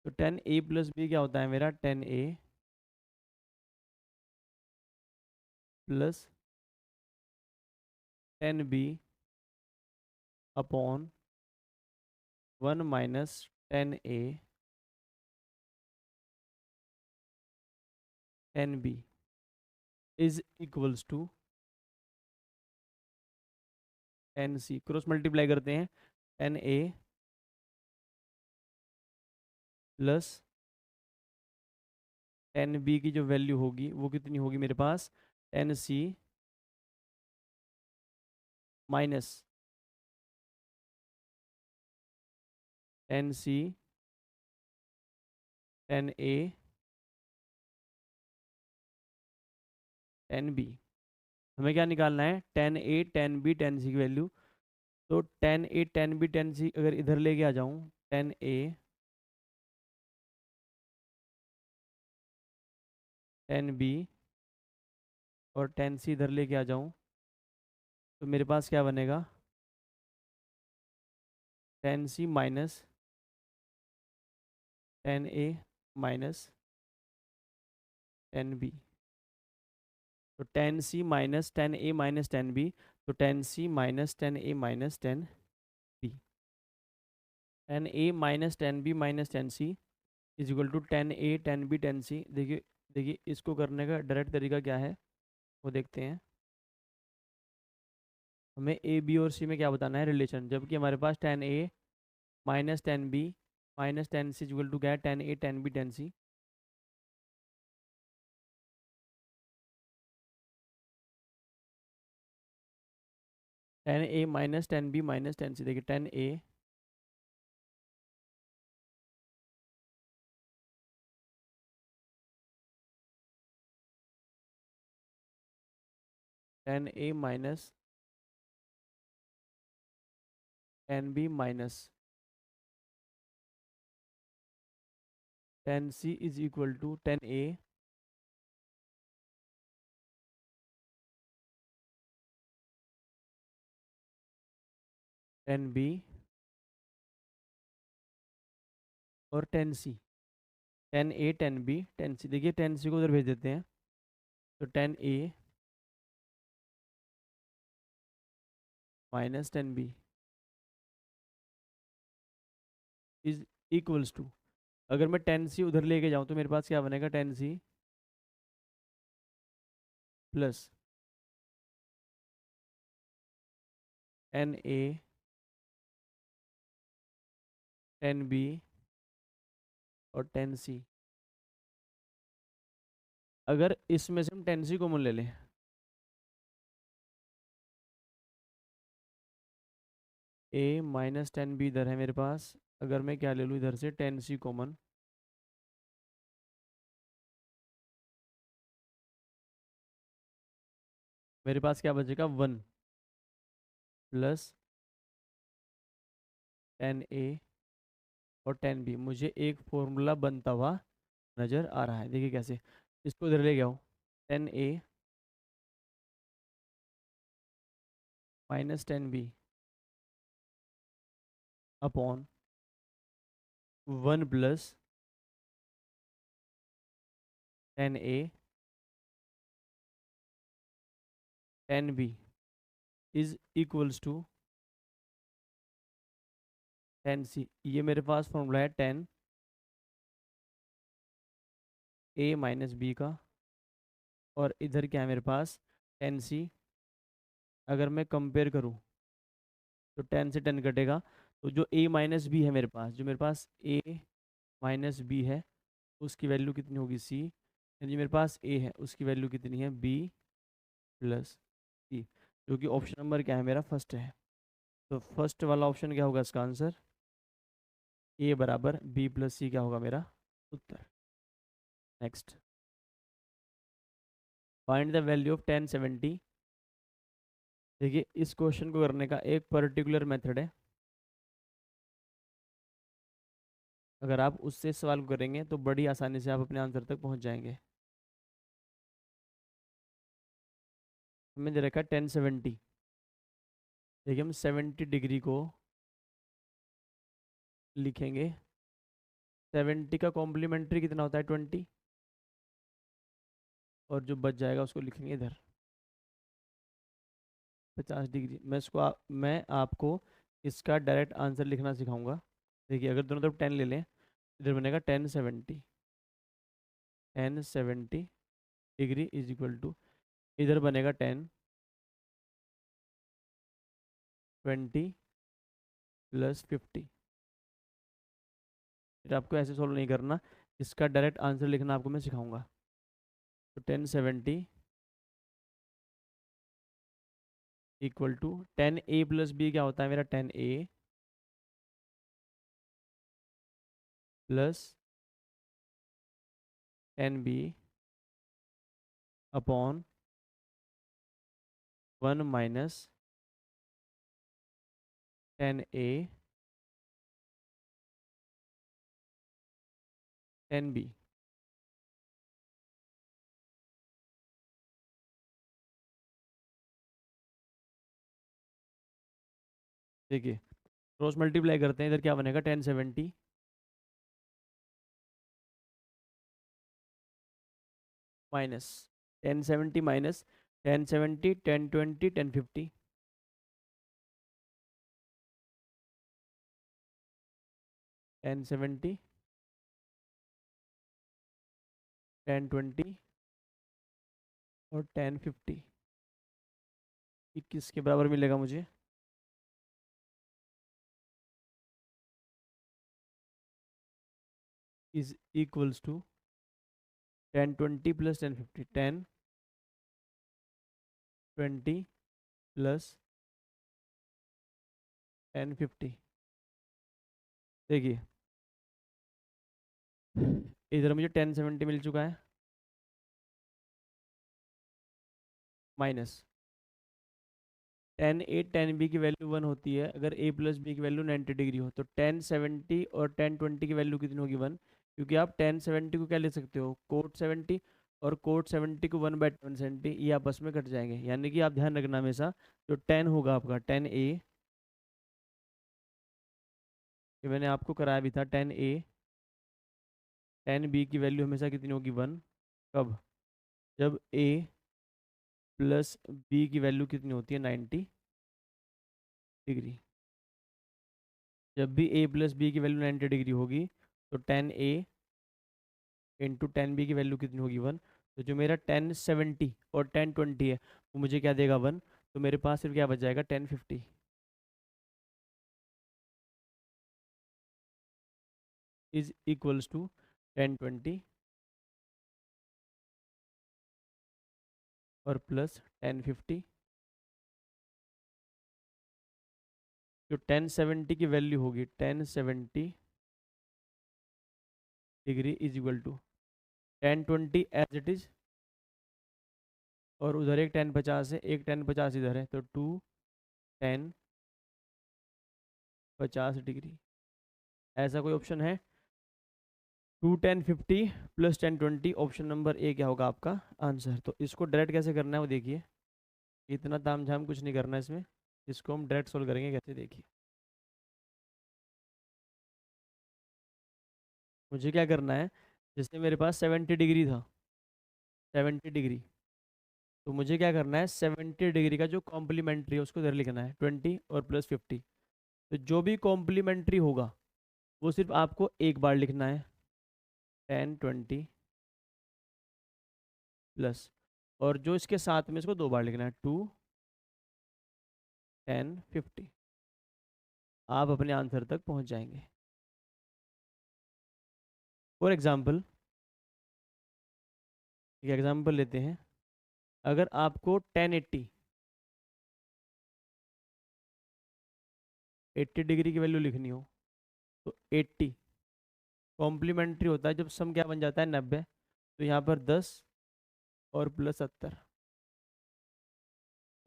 Speaker 1: तो 10a प्लस बी क्या होता है मेरा, 10a plus 10b upon 1 minus 10a 10b is equals to 10c। Cross multiply करते हैं, 10a प्लस 10b की जो वैल्यू होगी वो कितनी होगी मेरे पास, 10c minus 10c 10a 10b। हमें क्या निकालना है, 10a 10b 10c की वैल्यू। तो 10a 10b 10c अगर इधर लेके आ जाऊं, 10a 10b और 10c इधर लेके आ जाऊं, तो मेरे पास क्या बनेगा, 10c minus 10a minus 10b। तो 10c minus 10a minus 10b, तो 10c minus 10a minus 10b, 10a minus 10b minus 10c is equal to 10a 10b 10c। देखिए देखिए इसको करने का डायरेक्ट तरीका क्या है वो देखते हैं। हमें ए बी और सी में क्या बताना है, रिलेशन। जबकि हमारे पास 10a minus 10b minus 10c is equal to क्या है, 10a 10b 10c। 10a minus 10b minus 10c, देखिए 10a 10a minus 10b minus 10c is equal to 10a 10b और 10c, 10a 10b 10c। देखिए 10c को उधर भेज देते हैं, तो 10a minus 10b is equals to, अगर मैं 10c उधर लेके जाऊँ तो मेरे पास क्या बनेगा, 10c प्लस 10a 10b और 10c। अगर इसमें से हम 10c कॉमन ले लें, a माइनस 10b इधर है मेरे पास, अगर मैं क्या ले लूँ इधर से 10c कॉमन, मेरे पास क्या बचेगा, 1 प्लस 10a और 10b। मुझे एक फॉर्मूला बनता हुआ नज़र आ रहा है। देखिए कैसे, इसको इधर ले गया हूँ, 10a minus 10b upon 1 plus 10a 10b is equals to 10c। ये मेरे पास फॉर्मूला है 10a माइनस बी का, और इधर क्या है मेरे पास, 10c। अगर मैं कंपेयर करूँ तो 10 से 10 कटेगा, तो जो a माइनस बी है मेरे पास, जो मेरे पास a माइनस बी है, उसकी वैल्यू कितनी होगी सी, यानी मेरे पास ए है, उसकी वैल्यू कितनी है बी प्लस सी, जो कि ऑप्शन नंबर क्या है मेरा फर्स्ट है। तो फर्स्ट वाला ऑप्शन क्या होगा इसका आंसर, ए बराबर बी प्लस सी क्या होगा मेरा उत्तर। Next, find the value of 1070। देखिए इस क्वेश्चन को करने का एक पर्टिकुलर मेथड है, अगर आप उससे सवाल को करेंगे तो बड़ी आसानी से आप अपने आंसर तक पहुंच जाएंगे। हमें दे रखा है 1070। देखिए हम 70 डिग्री को लिखेंगे, 70 का कॉम्प्लीमेंट्री कितना होता है 20, और जो बच जाएगा उसको लिखेंगे इधर 50 डिग्री। मैं आपको इसका डायरेक्ट आंसर लिखना सिखाऊंगा। देखिए अगर दोनों तरफ 10 ले लें, इधर बनेगा 1070, 1070 डिग्री इज इक्वल टू, इधर बनेगा 1020 प्लस 50। फिर आपको ऐसे सॉल्व नहीं करना, इसका डायरेक्ट आंसर लिखना आपको मैं सिखाऊंगा। तो 1070 equal to 10a plus B क्या होता है मेरा 10a plus 10b upon 1 minus 10a 10b। देखिए क्रॉस मल्टीप्लाई करते हैं, इधर क्या बनेगा 1070 माइनस 1070 माइनस 1070 1020 1050, 1070 1020 और 1050, 21 के बराबर मिलेगा मुझे। Is equals to 1020 plus 1050, 1020 plus 1050। देखिए इधर मुझे 1070 मिल चुका है, माइनस 10a 10b की वैल्यू 1 होती है अगर a प्लस बी की वैल्यू 90 डिग्री हो, तो 1070 और 1020 की वैल्यू कितनी होगी 1, क्योंकि आप 1070 को क्या ले सकते हो कोट 70, और कोट 70 को 1/1070, ये आपस में कट जाएंगे, यानी कि आप ध्यान रखना हमेशा जो 10 होगा आपका 10a, ये मैंने आपको कराया भी था 10a 10b की वैल्यू हमेशा कितनी होगी 1, कब, जब a प्लस बी की वैल्यू कितनी होती है 90 डिग्री। जब भी a प्लस बी की वैल्यू 90 डिग्री होगी तो 10a इंटू 10b की वैल्यू कितनी होगी 1, तो जो मेरा 1070 और 1020 है वो मुझे क्या देगा 1, तो मेरे पास सिर्फ क्या बच जाएगा 1050 इज इक्वल्स टू 1020 और प्लस 1050। जो 1070 की वैल्यू होगी 1070 degree is equal to 1020 as it is, और उधर एक 1050 है, एक 1050 इधर है, तो 2 1050 डिग्री। ऐसा कोई ऑप्शन है 2 1050 प्लस 1020, ऑप्शन नंबर ए क्या होगा आपका आंसर। तो इसको डायरेक्ट कैसे करना है वो देखिए, इतना ताम झाम कुछ नहीं करना है इसमें, इसको हम डायरेक्ट सोल्व करेंगे कैसे देखिए। मुझे क्या करना है, जैसे मेरे पास 70 डिग्री था, 70 डिग्री, तो मुझे क्या करना है 70 डिग्री का जो कॉम्प्लीमेंट्री है उसको इधर लिखना है 20 और प्लस 50। तो जो भी कॉम्प्लीमेंट्री होगा वो सिर्फ आपको एक बार लिखना है 1020 प्लस, और जो इसके साथ में इसको दो बार लिखना है 2 1050। आप अपने आंसर तक पहुंच जाएंगे। फॉर एग्जाम्पल, एक एग्जाम्पल लेते हैं। अगर आपको 80 डिग्री की वैल्यू लिखनी हो, तो 80 कॉम्प्लीमेंट्री होता है जब सम क्या बन जाता है 90। तो यहाँ पर 10 और प्लस 70।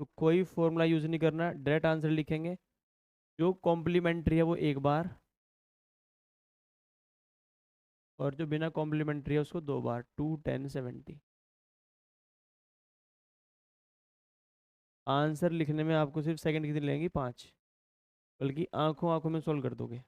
Speaker 1: तो कोई फॉर्मूला यूज़ नहीं करना, डायरेक्ट आंसर लिखेंगे। जो कॉम्प्लीमेंट्री है वो एक बार, और जो बिना कॉम्प्लीमेंट्री है उसको दो बार, 2 10 70। आंसर लिखने में आपको सिर्फ सेकंड कितने लगेंगी, 5। बल्कि आंखों आंखों में सोल्व कर दोगे।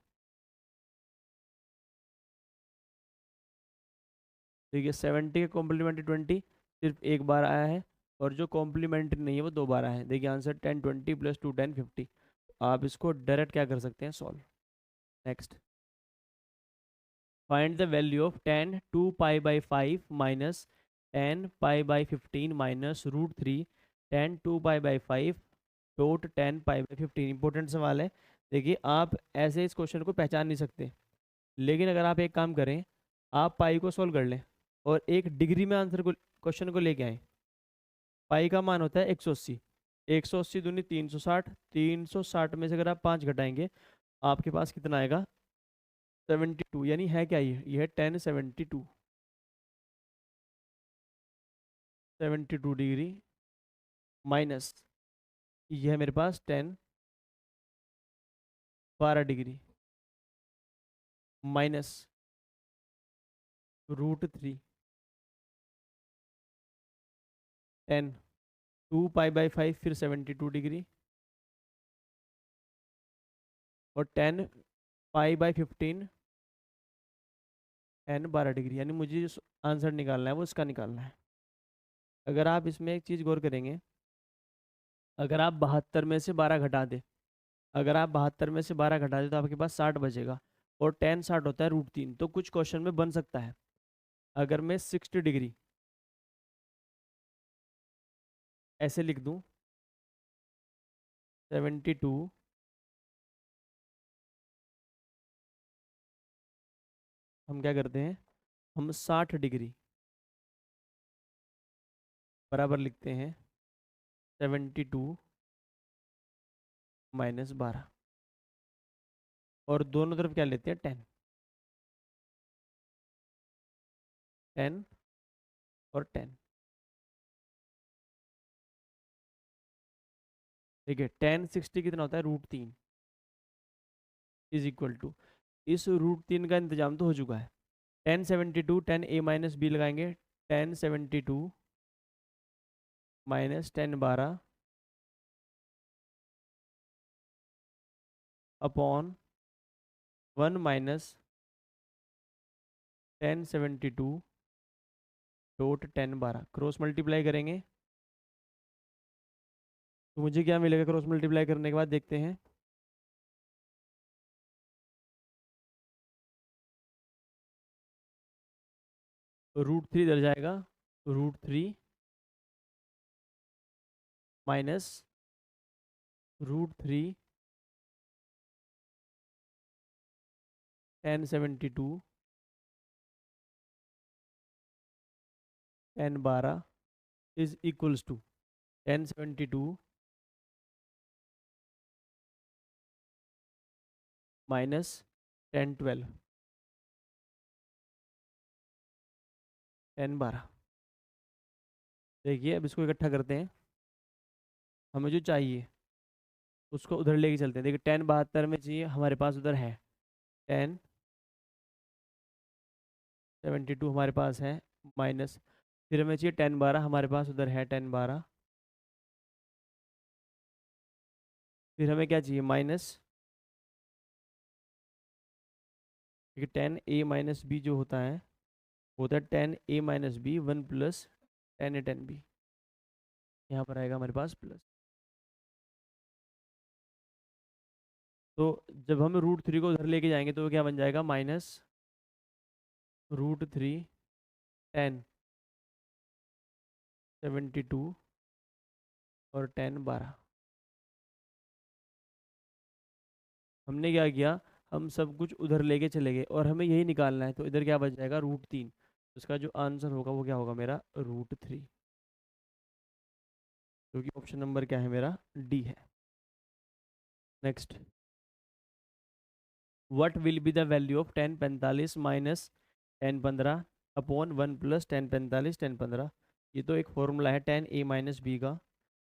Speaker 1: देखिए 70 के कॉम्प्लीमेंट्री 20 सिर्फ एक बार आया है, और जो कॉम्प्लीमेंट्री नहीं है वो दो बार आया है। देखिए आंसर 10 20 प्लस 2 10 50। आप इसको डायरेक्ट क्या कर सकते हैं, solve. Next, find the value of tan 2 pi by 5 minus tan pi by 15 minus root 3 tan 2 pi by 5 dot tan pi by 15। Important सवाल है। देखिए आप ऐसे इस क्वेश्चन को पहचान नहीं सकते, लेकिन अगर आप एक काम करें, आप पाई को सोल्व कर लें और एक डिग्री में आंसर को, क्वेश्चन को लेके आए। पाई का मान होता है 180। 180 दूनी 360। 360 में से अगर आप 5 घटाएंगे, आपके पास कितना आएगा, 72। यानी है क्या, ये है 1072। 72 डिग्री माइनस, ये है मेरे पास 12 degree minus root 3 10 2 pi by 5, फिर 72 डिग्री, और 10 पाई बाई 15 12 डिग्री। यानी मुझे जो आंसर निकालना है वो इसका निकालना है। अगर आप इसमें एक चीज़ गौर करेंगे, अगर आप 72 में से 12 घटा दें, अगर आप 72 में से 12 घटा दें तो आपके पास 60 बचेगा। और 10 60 होता है रूट 3। तो कुछ क्वेश्चन में बन सकता है। अगर मैं 60 डिग्री ऐसे लिख दूं, 72, हम क्या करते हैं, हम 60 डिग्री बराबर लिखते हैं 72 माइनस 12, और दोनों तरफ क्या लेते हैं, 10 और 10। ठीक है, 10 60 कितना होता है, रूट 3 इज इक्वल टू, इस रूट 3 का इंतजाम तो हो चुका है। 1072, 10 a माइनस बी लगाएंगे, 1072 minus 10 12 upon 1 minus 1072 dot 10 12। Cross multiply करेंगे तो मुझे क्या मिलेगा, क्रॉस मल्टीप्लाई करने के बाद देखते हैं। रूट 3 इधर जाएगा, root 3 minus root 3 1072 10 12 is equals to 1072 minus 10 12 10 12। देखिए अब इसको इकट्ठा करते हैं, हमें जो चाहिए उसको उधर लेके चलते हैं। देखिए 10 72 में चाहिए, हमारे पास उधर है 1072 हमारे पास है, माइनस, फिर हमें चाहिए 10 12, हमारे पास उधर है 10 12। फिर हमें क्या चाहिए, माइनस, क्योंकि 10 a माइनस बी जो होता है, होता है 10 a minus b 1 plus 10 a 10 b। यहाँ पर आएगा हमारे पास प्लस। तो जब हम रूट 3 को उधर लेके जाएंगे तो वो क्या बन जाएगा, माइनस रूट 3 1072 और 10 12। हमने क्या किया, हम सब कुछ उधर लेके चले गए और हमें यही निकालना है, तो इधर क्या बच जाएगा, √3। उसका जो आंसर होगा वो क्या होगा मेरा, √3, जो कि ऑप्शन नंबर क्या है मेरा, डी है। Next, what will be the value of 1045 minus 1015 upon 1 plus 1045 1015। ये तो एक फॉर्मूला है 10a माइनस बी का,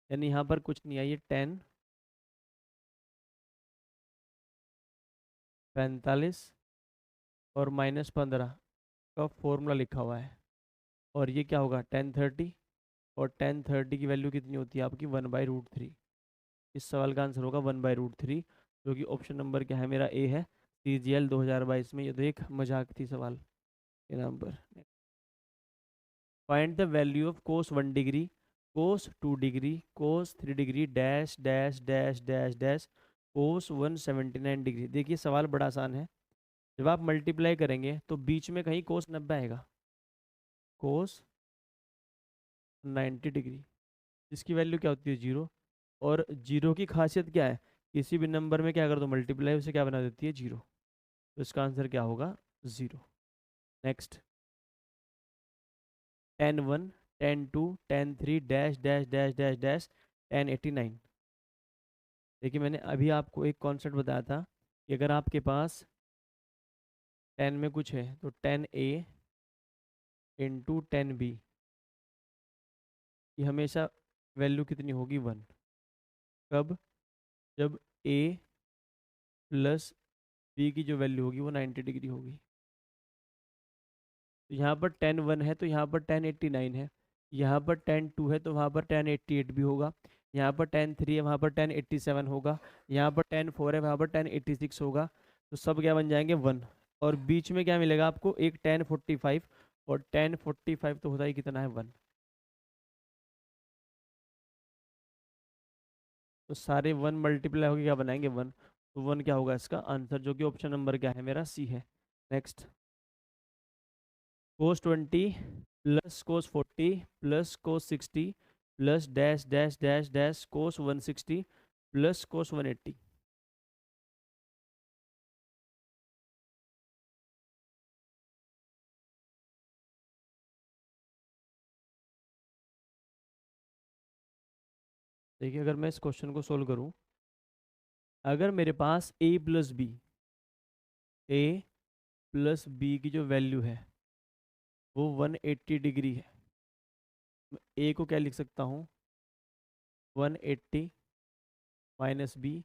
Speaker 1: यानी यहाँ पर कुछ नहीं है, ये 1045 और -15 का फॉर्मूला लिखा हुआ है। और ये क्या होगा, 1030, और 1030 की वैल्यू कितनी होती है आपकी, 1/√3। इस सवाल का आंसर होगा 1/√3, जो कि ऑप्शन नंबर क्या है मेरा, ए है। CGL 2022 में ये तो एक मजाक थी सवाल के नाम पर। Find the value of cos 1 degree, cos 2 degree, cos 3 degree, dash dash dash dash dash cos 179 degree. देखिए सवाल बड़ा आसान है। जब आप मल्टीप्लाई करेंगे तो बीच में कहीं cos 90 आएगा, cos 90 डिग्री, जिसकी वैल्यू क्या होती है, 0। और 0 की खासियत क्या है, किसी भी नंबर में क्या कर दो मल्टीप्लाई, उसे क्या बना देती है, 0। तो इसका आंसर क्या होगा, 0। Next, 10 1, 10 2, 10 3 dash dash dash dash dash 1089। देखिए मैंने अभी आपको एक कॉन्सेप्ट बताया था कि अगर आपके पास 10 में कुछ है तो 10a इंटू 10b की हमेशा वैल्यू कितनी होगी, 1। कब, जब a प्लस b की जो वैल्यू होगी वो 90 डिग्री होगी। तो यहाँ पर 10 1 है तो यहाँ पर 1089 है, यहाँ पर 10 2 है तो वहाँ पर 1088 भी होगा, यहाँ पर 10 3 है वहाँ पर 1087 होगा, यहाँ पर 10 4 है वहाँ पर 1086 होगा। तो सब क्या बन जाएंगे, 1। और बीच में क्या मिलेगा आपको, एक 1045, और 1045 तो होता ही कितना है, 1। तो सारे 1 मल्टीप्लाई होकर क्या बनाएंगे, 1। तो 1 क्या होगा इसका आंसर, जो कि ऑप्शन नंबर क्या है मेरा, सी है। Next, cos 20 plus cos 40 plus cos 60 plus dash dash dash dash cos 160 plus cos 180। देखिए अगर मैं इस क्वेश्चन को सोल्व करूं, अगर मेरे पास ए प्लस बी की जो वैल्यू है वो 180 डिग्री है, ए को क्या लिख सकता हूँ, 180 माइनस बी।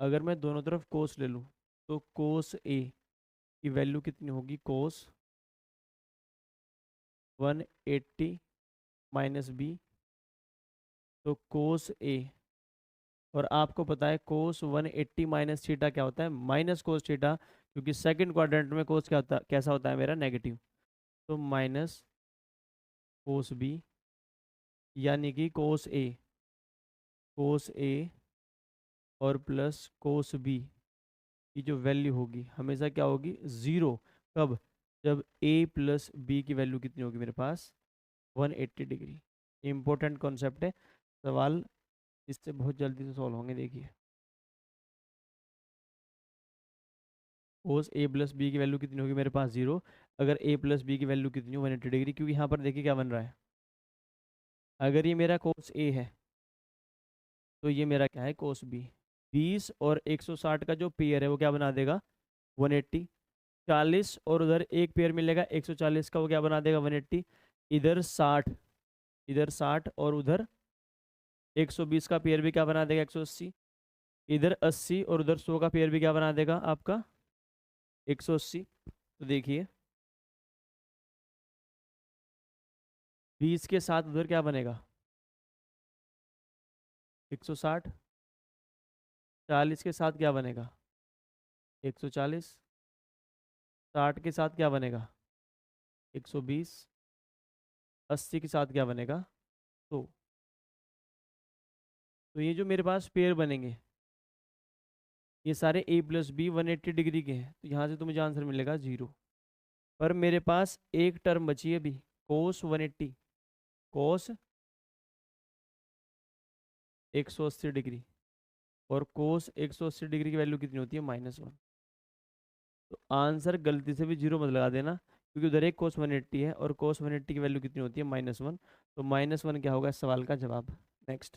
Speaker 1: अगर मैं दोनों तरफ कोस ले लूँ तो कोस ए की वैल्यू कितनी होगी, कोस 180 माइनस बी, तो कोस ए। और आपको पता है कोस 180 माइनस थीटा क्या होता है, माइनस कोस थीटा, क्योंकि सेकंड क्वाड्रेंट में कोस क्या होता, कैसा होता है मेरा, नेगेटिव। तो माइनस कोस बी, यानी कि कोस ए और प्लस कोस बी की जो वैल्यू होगी हमेशा क्या होगी, 0। कब, जब ए प्लस बी की वैल्यू कितनी होगी मेरे पास, 180 डिग्री। इंपॉर्टेंट कॉन्सेप्ट है, सवाल इससे बहुत जल्दी से सॉल्व होंगे। देखिए कोस ए प्लस बी की वैल्यू कितनी होगी मेरे पास, 0। अगर ए प्लस बी की वैल्यू कितनी हो, 180 डिग्री, क्योंकि यहाँ पर देखिए क्या बन रहा है, अगर ये मेरा कोस ए है तो ये मेरा क्या है, कोस बी। 20 और 160 का जो पेयर है वो क्या बना देगा, 180। 40 और उधर एक पेयर मिलेगा 140 का, वो क्या बना देगा, 180। इधर 60, इधर 60 और उधर 120 का पेयर भी क्या बना देगा, 180। इधर 80 और उधर 100 का पेयर भी क्या बना देगा आपका, 180। तो देखिए 20 के साथ उधर क्या बनेगा, 160। 40 के साथ क्या बनेगा, 140। 60 के साथ क्या बनेगा, 120। 80 के साथ क्या बनेगा, तो ये जो मेरे पास पेयर बनेंगे ये सारे ए प्लस बी 180 डिग्री के हैं, तो यहाँ से तो मुझे आंसर मिलेगा 0। पर मेरे पास एक टर्म बची है अभी, कोस 180, कोस 180 डिग्री, और कोस 180 डिग्री की वैल्यू कितनी होती है, -1। तो आंसर गलती से भी जीरो मत लगा देना, क्योंकि उधर एक cos 180 है और cos 180 की वैल्यू कितनी होती है -1। तो -1 क्या होगा इस सवाल का जवाब। Next,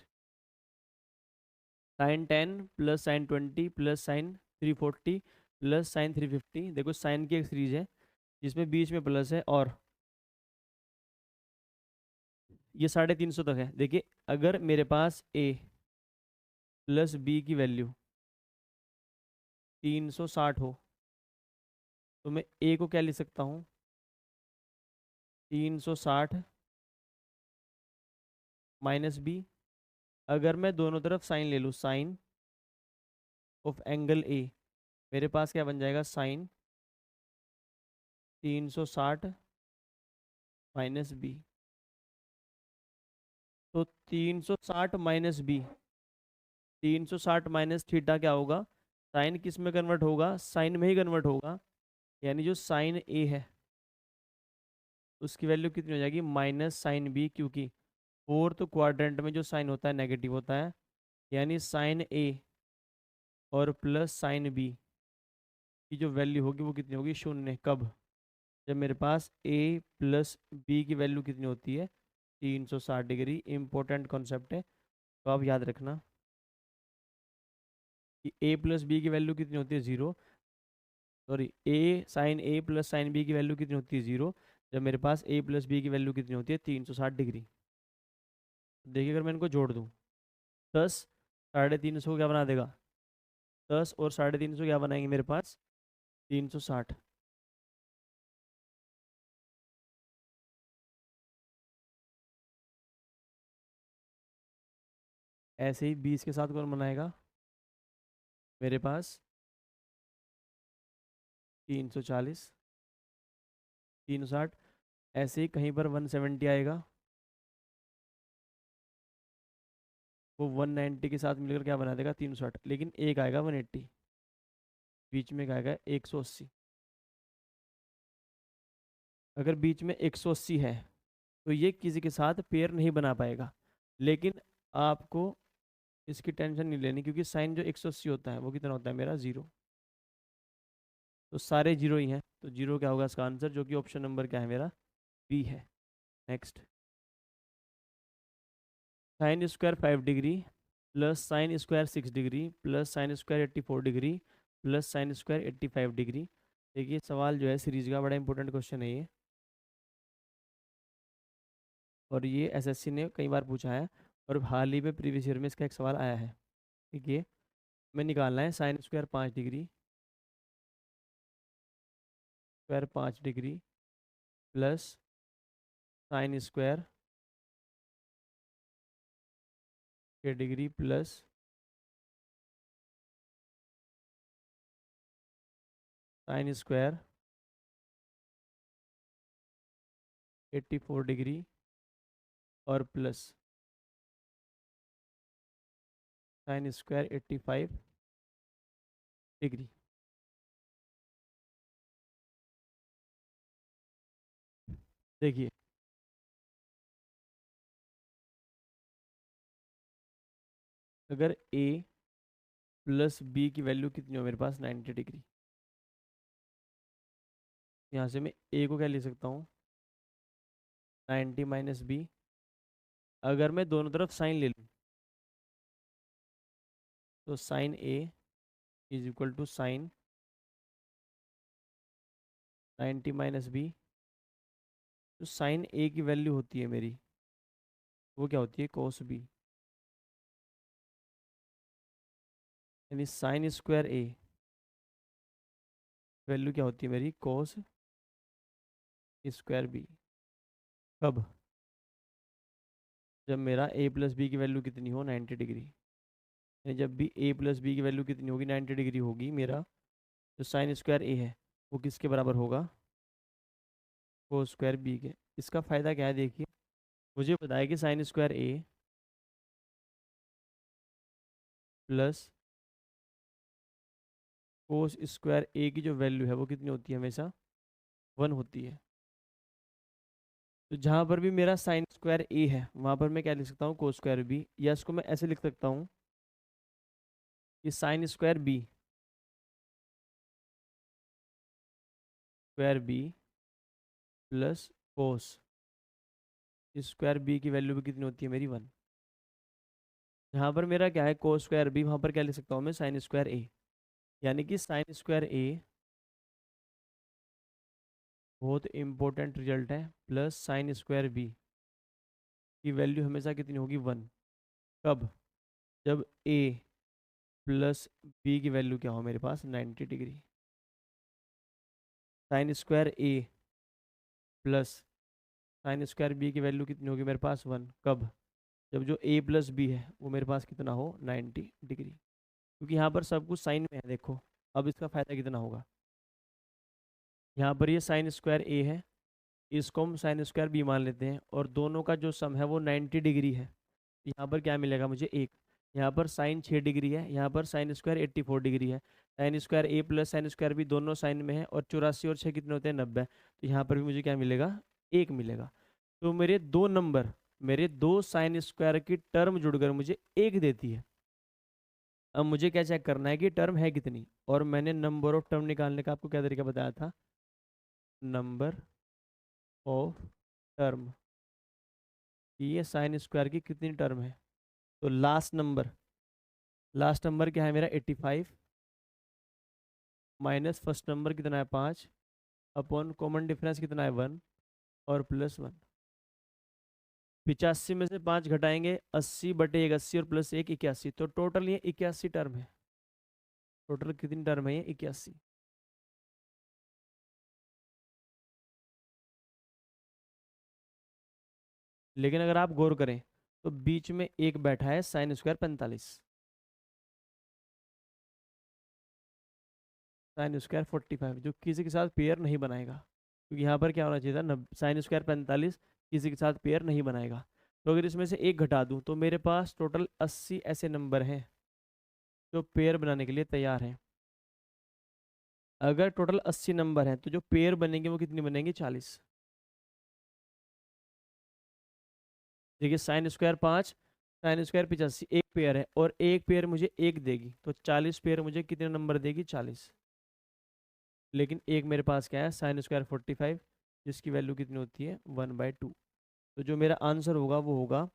Speaker 1: sin 10 plus sin 20 plus sin 340 plus sin 350। देखो साइन की एक सीरीज है जिसमें बीच में प्लस है, और ये 350 तक है। देखिए, अगर मेरे पास a प्लस b की वैल्यू 360 हो, तो मैं a को क्या लिख सकता हूँ, 360 माइनस बी। अगर मैं दोनों तरफ साइन ले लूँ, साइन ऑफ एंगल ए, मेरे पास क्या बन जाएगा, साइन 360 माइनस बी। तो 360 माइनस बी, 360 माइनस थीटा क्या होगा, साइन किस में कन्वर्ट होगा, साइन में ही कन्वर्ट होगा। यानी जो साइन ए है उसकी वैल्यू कितनी हो जाएगी, -sin b, क्योंकि फोर्थ क्वाड्रेंट में जो साइन होता है नेगेटिव होता है। यानी साइन ए और प्लस साइन बी की जो वैल्यू होगी वो कितनी होगी, शून्य। कब, जब मेरे पास a प्लस बी की वैल्यू कितनी होती है, 360 डिग्री। इंपॉर्टेंट कॉन्सेप्ट है, तो आप याद रखना कि a प्लस बी की वैल्यू कितनी होती है, zero. Sorry, a plus sine b की वैल्यू कितनी होती है, जीरो, जब मेरे पास a प्लस बी की वैल्यू कितनी होती है, 360 डिग्री। देखिए, अगर मैं इनको जोड़ दूँ, 10 350 को क्या बना देगा, 10 और 350 क्या बनाएंगे मेरे पास, 360। ऐसे ही 20 के साथ कौन बनाएगा, मेरे पास 340, 360। ऐसे ही कहीं पर 170 आएगा, वो 190 के साथ मिलकर क्या बना देगा, 360। लेकिन एक आएगा 180, बीच में एक आएगा 180। अगर बीच में 180 है तो ये किसी के साथ पेयर नहीं बना पाएगा। लेकिन आपको इसकी टेंशन नहीं लेनी, क्योंकि साइन जो 180 होता है वो कितना होता है मेरा, जीरो। तो सारे जीरो ही हैं, तो जीरो क्या होगा इसका आंसर, जो कि ऑप्शन नंबर क्या है मेरा, बी है। Next, sin² 5 degree plus sin² 6 degree plus sin² 84 degree plus sin² 85 degree. देखिए सवाल जो है सीरीज का बड़ा इंपॉर्टेंट क्वेश्चन है ये, और ये एसएससी ने कई बार पूछा है, और हाल ही में प्रीवियस ईयर में इसका एक सवाल आया है। ठीक है, मैं निकालना है sin² 5 degree plus sin² 6 degree plus sin² 84 degree और प्लस sin² 85 डिग्री। देखिए, अगर a प्लस बी की वैल्यू कितनी हो मेरे पास, 90 डिग्री, यहाँ से मैं a को क्या ले सकता हूँ, 90 माइनस बी। अगर मैं दोनों तरफ साइन ले लूँ, तो sine a is equal to sine 90 minus b. तो साइन a की वैल्यू होती है मेरी, वो क्या होती है, कोस बी। यानी sin² A वैल्यू क्या होती है मेरी, cos² B। कब, जब मेरा a प्लस बी की वैल्यू कितनी हो, 90 डिग्री। यानी जब भी a प्लस बी की वैल्यू कितनी होगी, 90 डिग्री होगी, मेरा जो sin² A है वो किसके बराबर होगा, cos² B के। इसका फ़ायदा क्या है, देखिए, मुझे बताया कि sin² A plus cos² A की जो वैल्यू है वो कितनी होती है, हमेशा 1 होती है। तो जहाँ पर भी मेरा sin² A है वहाँ पर मैं क्या लिख सकता हूँ, cos²B, या इसको मैं ऐसे लिख सकता हूँ कि sin² B square b plus cos square b की वैल्यू भी कितनी होती है मेरी 1। यहाँ पर मेरा क्या है कोस स्क्वायर बी, वहाँ पर क्या लिख सकता हूँ मैं साइन स्क्वायर ए, यानी कि साइन स्क्वायर ए बहुत इंपॉर्टेंट रिजल्ट है, प्लस साइन स्क्वायर बी की वैल्यू हमेशा कितनी होगी 1। कब? जब ए प्लस बी की वैल्यू क्या हो मेरे पास 90 डिग्री। साइन स्क्वायर ए प्लस साइन स्क्वायर बी की वैल्यू कितनी होगी मेरे पास 1। कब? जब जो ए प्लस बी है वो मेरे पास कितना हो 90 डिग्री, क्योंकि यहाँ पर सब कुछ साइन में है। देखो अब इसका फायदा कितना होगा, यहाँ पर ये साइन स्क्वायर ए है, इसको हम साइन स्क्वायर बी मान लेते हैं, और दोनों का जो सम है वो 90 डिग्री है। यहाँ पर क्या मिलेगा मुझे 1। यहाँ पर साइन 6 डिग्री है, यहाँ पर साइन स्क्वायर 84 डिग्री है। साइन स्क्वायर ए प्लस साइन स्क्वायर बी दोनों साइन में है, और 84 और 6 कितने होते हैं 90। तो यहाँ पर भी मुझे क्या मिलेगा 1 मिलेगा। तो मेरे दो नंबर, मेरे दो साइन स्क्वायर की टर्म जुड़कर मुझे 1 देती है। अब मुझे क्या चेक करना है कि टर्म है कितनी, और मैंने नंबर ऑफ टर्म निकालने का आपको क्या तरीका बताया था, नंबर ऑफ टर्म, ये साइन स्क्वायर की कितनी टर्म है। तो लास्ट नंबर क्या है मेरा 85, माइनस फर्स्ट नंबर कितना है 5, अपॉन कॉमन डिफरेंस कितना है 1, और प्लस 1। 85 में से 5 घटाएंगे 80/1 80, और प्लस 1 81। तो टोटल ये 81 टर्म है। टोटल कितनी टर्म है ये 81। लेकिन अगर आप गौर करें तो बीच में एक बैठा है साइन स्क्वायर 45, साइन स्क्वायर 45, जो किसी के साथ पेयर नहीं बनाएगा, क्योंकि यहाँ पर क्या होना चाहिए था साइन स्क्वायर 45 किसी के साथ पेयर नहीं बनाएगा। तो अगर इसमें से एक घटा दूँ तो मेरे पास टोटल 80 ऐसे नंबर हैं जो पेयर बनाने के लिए तैयार हैं। अगर टोटल 80 नंबर हैं तो जो पेयर बनेंगे वो कितनी बनेंगे 40। देखिए साइन स्क्वायर 5, साइन स्क्वायर 85, एक पेयर है, और एक पेयर मुझे एक देगी, तो 40 पेयर मुझे कितने नंबर देगी 40। लेकिन एक मेरे पास क्या है साइन स्क्वायर 45, जिसकी वैल्यू कितनी होती है 1/2। तो जो मेरा आंसर होगा वो होगा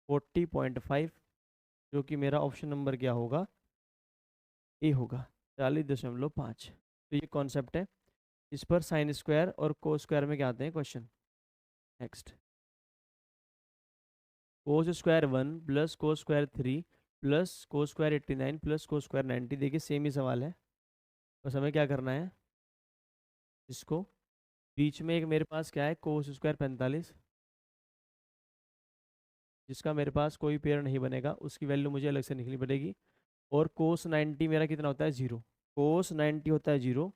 Speaker 1: 40.5, जो कि मेरा ऑप्शन नंबर क्या होगा ए होगा 40.5। तो ये कॉन्सेप्ट है, इस पर साइन स्क्वायर और कोस स्क्वायर में क्या आते हैं question. Next, cos square 1 plus cos square 3 plus cos square 89 plus cos square 90। देखिए सेम ही सवाल है, बस हमें क्या करना है, इसको बीच में एक मेरे पास क्या है कोस स्क्वायर 45, जिसका मेरे पास कोई पेयर नहीं बनेगा, उसकी वैल्यू मुझे अलग से निकलनी पड़ेगी। और कोस 90 मेरा कितना होता है 0, कोस 90 होता है 0,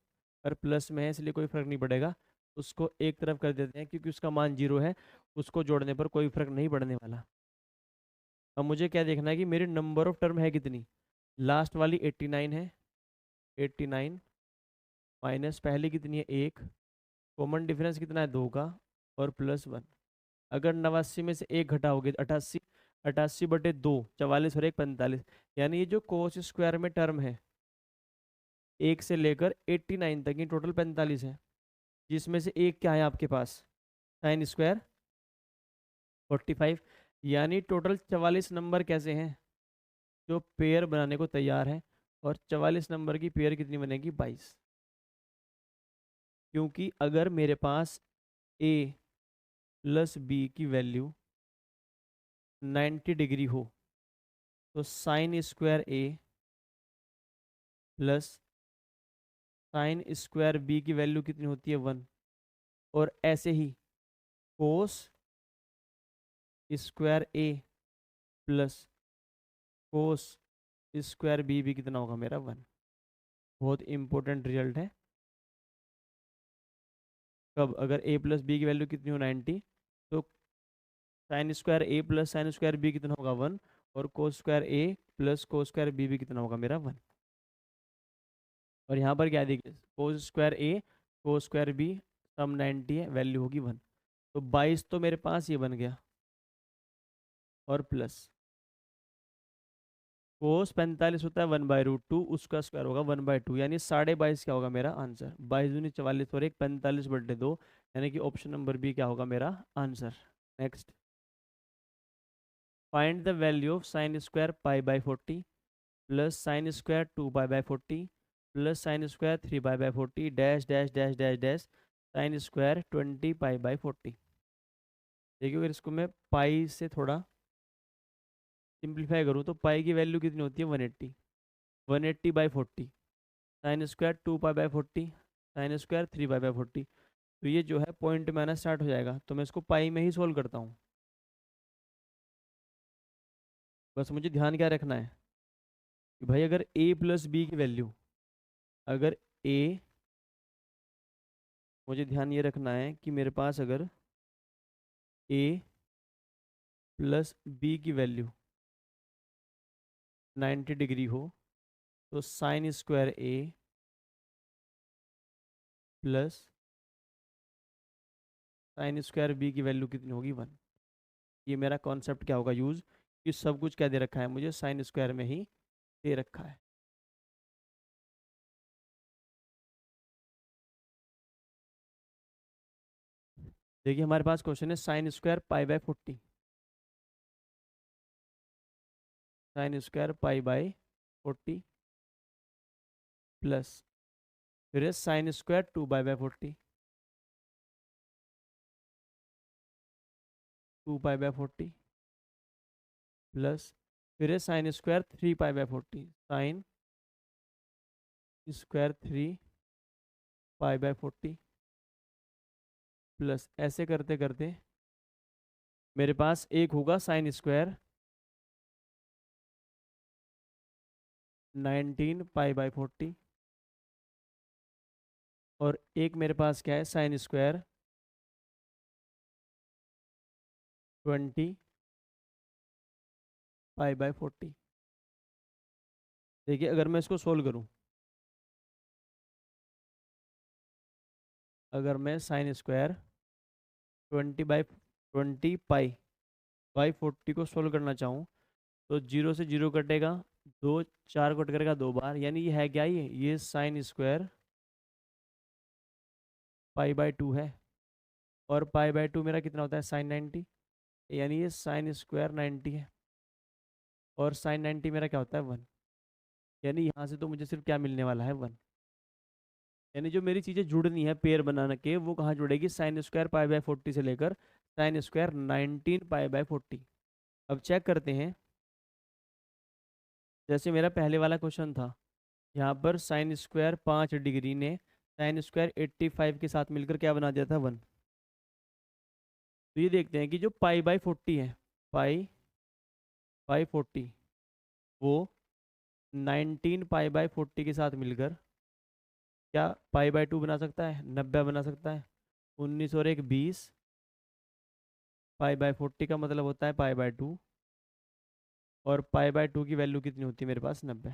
Speaker 1: पर प्लस में है इसलिए कोई फर्क नहीं पड़ेगा, उसको एक तरफ कर देते हैं क्योंकि उसका मान 0 है, उसको जोड़ने पर कोई फर्क नहीं पड़ने वाला। अब मुझे क्या देखना है कि मेरी नंबर ऑफ टर्म है कितनी। लास्ट वाली 89 है, 89 माइनस पहली कितनी है 1, कॉमन डिफरेंस कितना है 2 का, और प्लस 1। अगर 89 में से एक घटाओगे तो 88, 88/2 44 और 1 45, यानी ये जो कोस स्क्वायर में टर्म है 1 से लेकर 89 तक ये टोटल 45 है, जिसमें से एक क्या है आपके पास साइन स्क्वायर 45। यानी टोटल 44 नंबर कैसे हैं जो पेयर बनाने को तैयार है, और 44 नंबर की पेयर कितनी बनेगी 22। क्योंकि अगर मेरे पास ए प्लस बी की वैल्यू 90 डिग्री हो तो साइन स्क्वायर ए प्लस साइन स्क्वायर बी की वैल्यू कितनी होती है 1, और ऐसे ही कोस स्क्वायर ए प्लस कोस स्क्वायर बी भी कितना होगा मेरा 1। बहुत इंपॉर्टेंट रिजल्ट है। कब? अगर ए प्लस बी की वैल्यू कितनी हो 90, तो साइन स्क्वायर ए प्लस साइन स्क्वायर बी कितना होगा 1, और कोस स्क्वायर ए प्लस कोस स्क्वायर बी भी कितना होगा मेरा 1। और यहाँ पर क्या देखिए cos square a cos square b sum 90 है, वैल्यू होगी 1। तो 22 तो मेरे पास ये बन गया, और प्लस कोस 45 होता है 1/√2, उसका स्क्वायर होगा 1/2, यानी 22.5 क्या होगा मेरा आंसर। 22×44 और 1 45/2, यानी कि ऑप्शन नंबर बी क्या होगा मेरा answer. Next, find the value of sine square π/40 plus sine square 2π/40 plus sine square 3π/40 dash dash dash dash dash sine square 20π/40। देखिए अगर इसको मैं पाई से थोड़ा सिंप्लीफाई करूँ तो पाई की वैल्यू कितनी होती है 180, 180/40 साइन स्क्वायर 2π/40 साइन स्क्वायर 3π/40। तो ये जो है पॉइंट में आना स्टार्ट हो जाएगा, तो मैं इसको पाई में ही सोल्व करता हूँ। बस मुझे ध्यान क्या रखना है कि भाई अगर a प्लस बी की वैल्यू, अगर a, मुझे ध्यान ये रखना है कि मेरे पास अगर a प्लस बी की वैल्यू 90 डिग्री हो तो sine square a plus sine square b की वैल्यू कितनी होगी 1। ये मेरा कॉन्सेप्ट क्या होगा यूज़, कि सब कुछ क्या दे रखा है मुझे, साइन स्क्वायर में ही दे रखा है। देखिए हमारे पास क्वेश्चन है sine square π/40, sine square π/40 plus फिर साइन स्क्वायर 2π/40, 2π/40 प्लस फिर sine square 3π/40, sine square 3π/40 plus ऐसे करते करते मेरे पास एक होगा साइन स्क्वायर 19π/40 और एक मेरे पास क्या है साइन स्क्वायर 20π/40। देखिए अगर मैं इसको सोल्व करूं, अगर मैं साइन स्क्वायर 20/40 को सोल्व करना चाहूँ तो 0 से 0 कटेगा, 2 4 कट करेगा 2 बार, यानी ये है क्या, ये साइन स्क्वायर π/2 है। और π/2 मेरा कितना होता है साइन 90, यानी ये साइन स्क्वायर 90 है। और साइन 90 मेरा क्या होता है 1, यानी यहाँ से तो मुझे सिर्फ क्या मिलने वाला है 1। यानी जो मेरी चीज़ें जुड़नी है पेयर बनाने के, वो कहाँ जुड़ेगी, साइन स्क्वायर π/40 से लेकर साइन स्क्वायर 19π/40। अब चेक करते हैं, जैसे मेरा पहले वाला क्वेश्चन था, यहाँ पर साइन स्क्वायर 5 डिग्री ने साइन स्क्वायर 85 के साथ मिलकर क्या बना दिया था 1। तो ये देखते हैं कि जो π/40 है, π/40 वो 19π/40 के साथ मिलकर क्या π/2 बना सकता है, 90 बना सकता है। 19 और 1 20, π/40 का मतलब होता है π/2, और π/2 की वैल्यू कितनी होती है मेरे पास 90।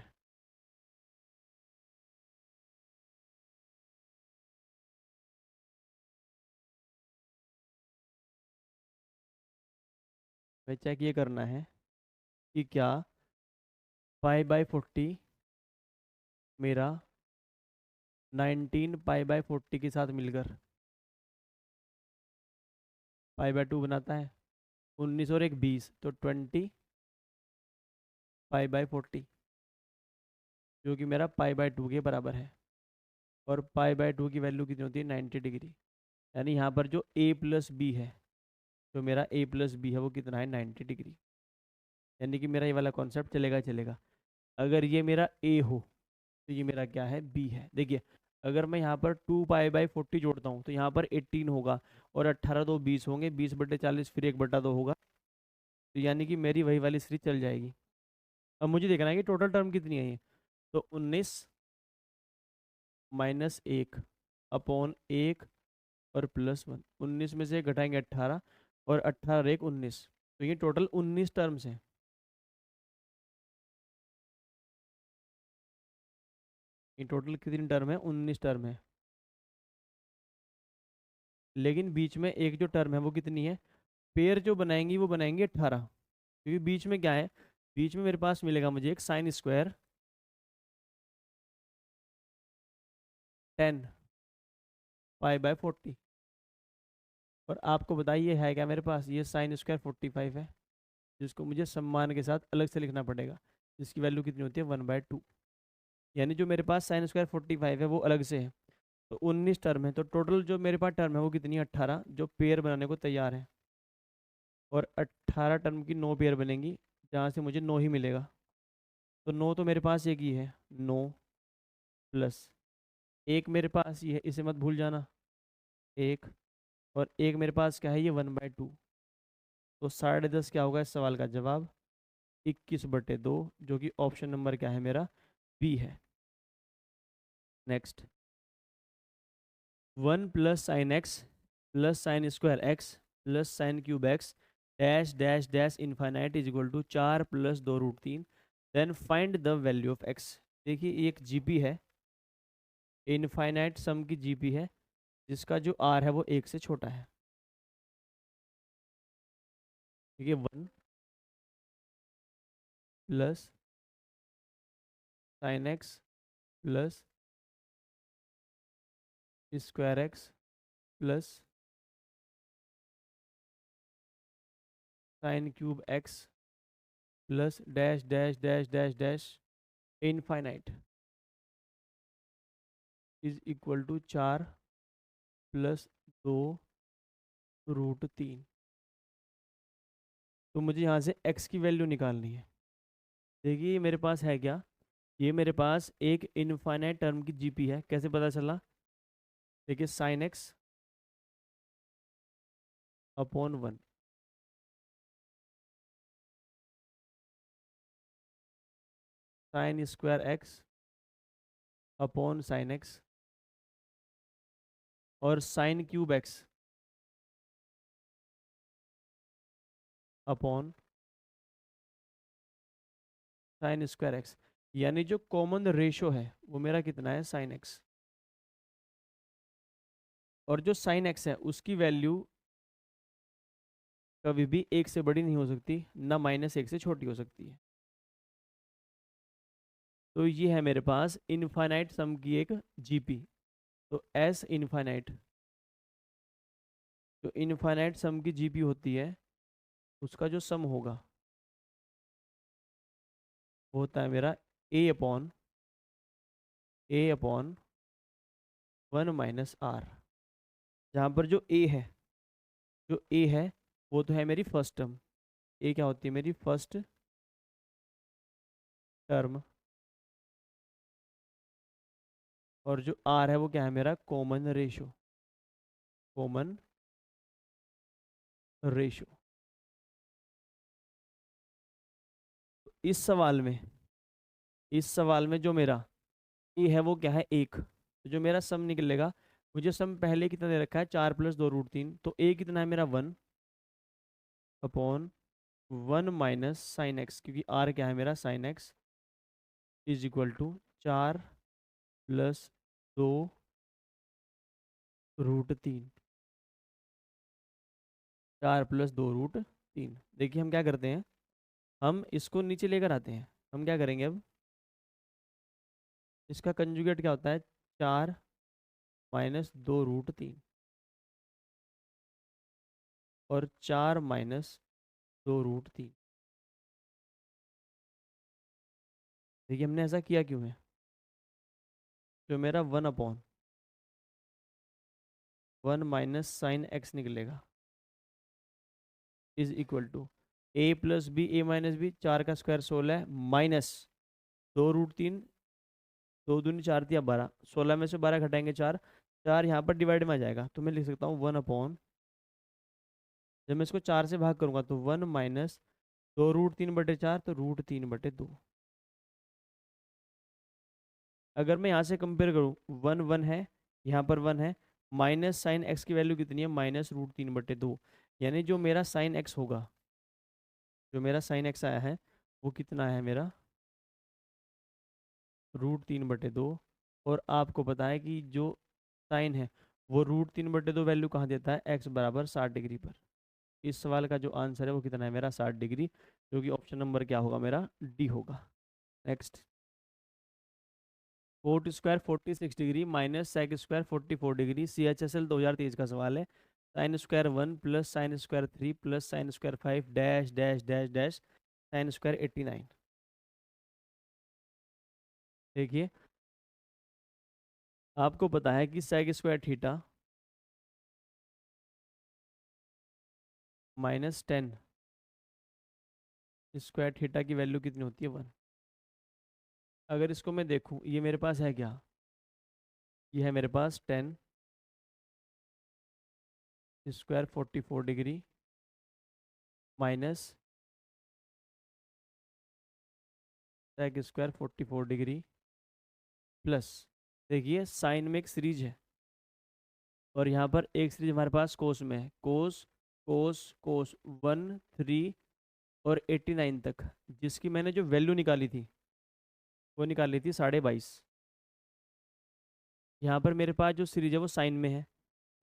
Speaker 1: भाई चेक ये करना है कि क्या π/40 मेरा 19π/40 के साथ मिलकर π/2 बनाता है। 19 और 1 20, तो 20π/40, जो कि मेरा π/2 के बराबर है। और π/2 की वैल्यू कितनी होती है 90 डिग्री, यानी यहाँ पर जो a प्लस बी है, जो मेरा a प्लस बी है वो कितना है 90 डिग्री। यानी कि मेरा ये वाला कॉन्सेप्ट चलेगा चलेगा। अगर ये मेरा a हो तो ये मेरा क्या है b है। देखिए अगर मैं यहाँ पर 2π/40 जोड़ता हूँ तो यहाँ पर 18 होगा, और 18 2 20 होंगे, 20/40 फिर 1/2 होगा, तो यानी कि मेरी वही वाली सीरीज चल जाएगी। अब मुझे देखना है कि टोटल टर्म कितनी है ये, तो 19 - 1 अपॉन 1 और +1, 19 में से एक घटाएंगे 18, और 18 1 19, तो ये टोटल 19 टर्म्स हैं। ये टोटल कितनी टर्म है, 19 टर्म है। लेकिन बीच में एक जो टर्म है वो कितनी है, पेयर जो बनाएंगी वो बनाएंगी 18, क्योंकि बीच में क्या है, बीच में मेरे पास मिलेगा मुझे एक साइन स्क्वायर 10 π/40। और आपको बताइए है क्या मेरे पास, ये साइन स्क्वायर 45 है, जिसको मुझे सम्मान के साथ अलग से लिखना पड़ेगा, जिसकी वैल्यू कितनी होती है 1/2। यानी जो मेरे पास साइन स्क्वायर 45 है वो अलग से है। तो 19 टर्म है, तो टोटल जो मेरे पास टर्म है वो कितनी है 18, जो पेयर बनाने को तैयार है। और 18 टर्म की 9 पेयर बनेंगी, जहाँ से मुझे 9 ही मिलेगा। तो 9 तो मेरे पास एक ही है, 9 प्लस एक मेरे पास ये है, इसे मत भूल जाना, एक। और एक मेरे पास क्या है, ये 1/2। तो 10.5 क्या होगा इस सवाल का जवाब, 21/2, जो कि ऑप्शन नंबर क्या है मेरा, बी है। Next, 1 plus sine x plus sine square x plus sine cube x dash dash dash infinite is equal to 4 + 2√3, then find the value of x. देखिए ये एक जीपी है, इनफाइनाइट सम की जीपी है, जिसका जो आर है वो 1 से छोटा है। ठीक है, 1 plus sine x plus square x plus sine cube x plus dash dash dash dash dash infinite is equal to 4 + 2√3। तो मुझे यहाँ से x की वैल्यू निकालनी है। देखिए मेरे पास है क्या, ये मेरे पास एक इनफाइनाइट टर्म की जीपी है। कैसे पता चला, देखिए sine x upon 1, sine square x upon sine x, और sine cube x upon sine square x. यानी जो कॉमन रेशो है वो मेरा कितना है, साइन एक्स। और जो साइन एक्स है उसकी वैल्यू कभी भी 1 से बड़ी नहीं हो सकती, ना -1 से छोटी हो सकती है। तो ये है मेरे पास इनफाइनाइट सम की एक जीपी। तो एस इनफाइनाइट, जो इनफाइनाइट सम की जीपी होती है उसका जो सम होगा वो होता है मेरा ए अपॉन 1 - r। जहाँ पर जो ए है वो तो है मेरी फर्स्ट टर्म। ए क्या होती है, मेरी फर्स्ट टर्म। और जो आर है वो क्या है मेरा, कॉमन रेशो। इस सवाल में जो मेरा ए है वो क्या है, 1। तो जो मेरा सम निकलेगा, मुझे सम पहले कितना दे रखा है, 4 + 2√3। तो ए कितना है मेरा, 1/1 - साइन एक्स, क्योंकि आर क्या है मेरा, sine x is equal to 4 + 2√3। 4 + 2√3। देखिए हम क्या करते हैं, हम इसको नीचे लेकर आते हैं। हम क्या करेंगे अब, इसका कंजुगेट क्या होता है, 4 - 2√3, और 4 - 2√3। देखिए हमने ऐसा किया क्यों है, जो मेरा 1/1 - साइन एक्स निकलेगा is equal to a + b, 4 का स्क्वायर 16 है, माइनस 2√3, 2×2 = 4, 16 में से 12 घटाएंगे 4, 4 यहाँ पर डिवाइड में आ जाएगा। तो मैं लिख सकता हूँ जब मैं इसको 4 से भाग करूंगा तो 1 - 2√3/4, तो √3/2। अगर मैं यहाँ से कंपेयर करूँ, 1 1 है, यहाँ पर 1 है, माइनस साइन एक्स की वैल्यू कितनी है, -√3/2। यानी जो मेरा साइन एक्स आया है वो कितना है मेरा, √3/2। और आपको पता है कि जो साइन है वो √3/2 वैल्यू कहाँ देता है, x = 60 डिग्री पर। इस सवाल का जो आंसर है वो कितना है मेरा, 60 डिग्री। जो कि ऑप्शन नंबर क्या होगा मेरा, डी होगा। Next, cot square 46 degree minus sec square 44 degree, CHSL 2023 का सवाल है। Sine square 1 plus sine square 3 plus sine square 5 dash dash dash dash sine square 89। देखिए, आपको पता है कि sec square theta minus 10 square theta की वैल्यू कितनी होती है, 1। अगर इसको मैं देखूं, ये मेरे पास है क्या, ये है मेरे पास 10 square 44 degree minus sec square 44 degree plus, देखिए साइन में एक सीरीज है और यहाँ पर एक सीरीज हमारे पास कोस में है, कोस कोस कोस 1 3 और 89 तक, जिसकी मैंने जो वैल्यू निकाली थी वो निकाली थी 22.5। यहाँ पर मेरे पास जो सीरीज है वो साइन में है,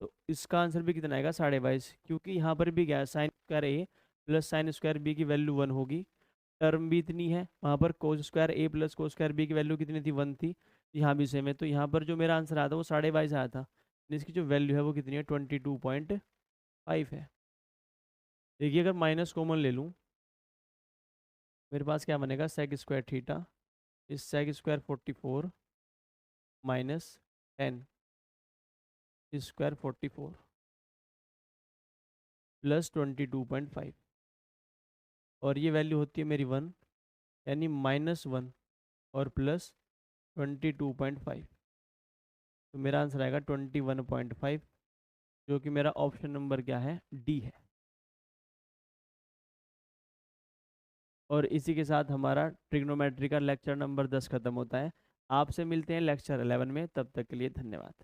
Speaker 1: तो इसका आंसर भी कितना आएगा, 22.5, क्योंकि यहाँ पर भी क्या है, साइन स्क्वायर ए प्लस साइन स्क्वायर बी की वैल्यू 1 होगी। टर्म भी इतनी है, वहाँ पर कोस स्क्वायर ए प्लस कोस स्क्वायर बी की वैल्यू कितनी थी, 1 थी। यहाँ भी सेम है, तो यहाँ पर जो मेरा आंसर आया था वो 22.5 आया था। इसकी जो वैल्यू है वो कितनी है, 22.5 है। देखिए, अगर माइनस कॉमन ले लूँ, मेरे पास क्या बनेगा, सेक स्क्वायर थीटा इस sec square 44 minus 10 square 44 plus 22.5, और ये वैल्यू होती है मेरी 1, यानी -1 और प्लस 22.5, तो मेरा आंसर आएगा 21.5, जो कि मेरा ऑप्शन नंबर क्या है, डी है। और इसी के साथ हमारा ट्रिग्नोमेट्री का लेक्चर नंबर 10 खत्म होता है। आपसे मिलते हैं लेक्चर 11 में, तब तक के लिए धन्यवाद।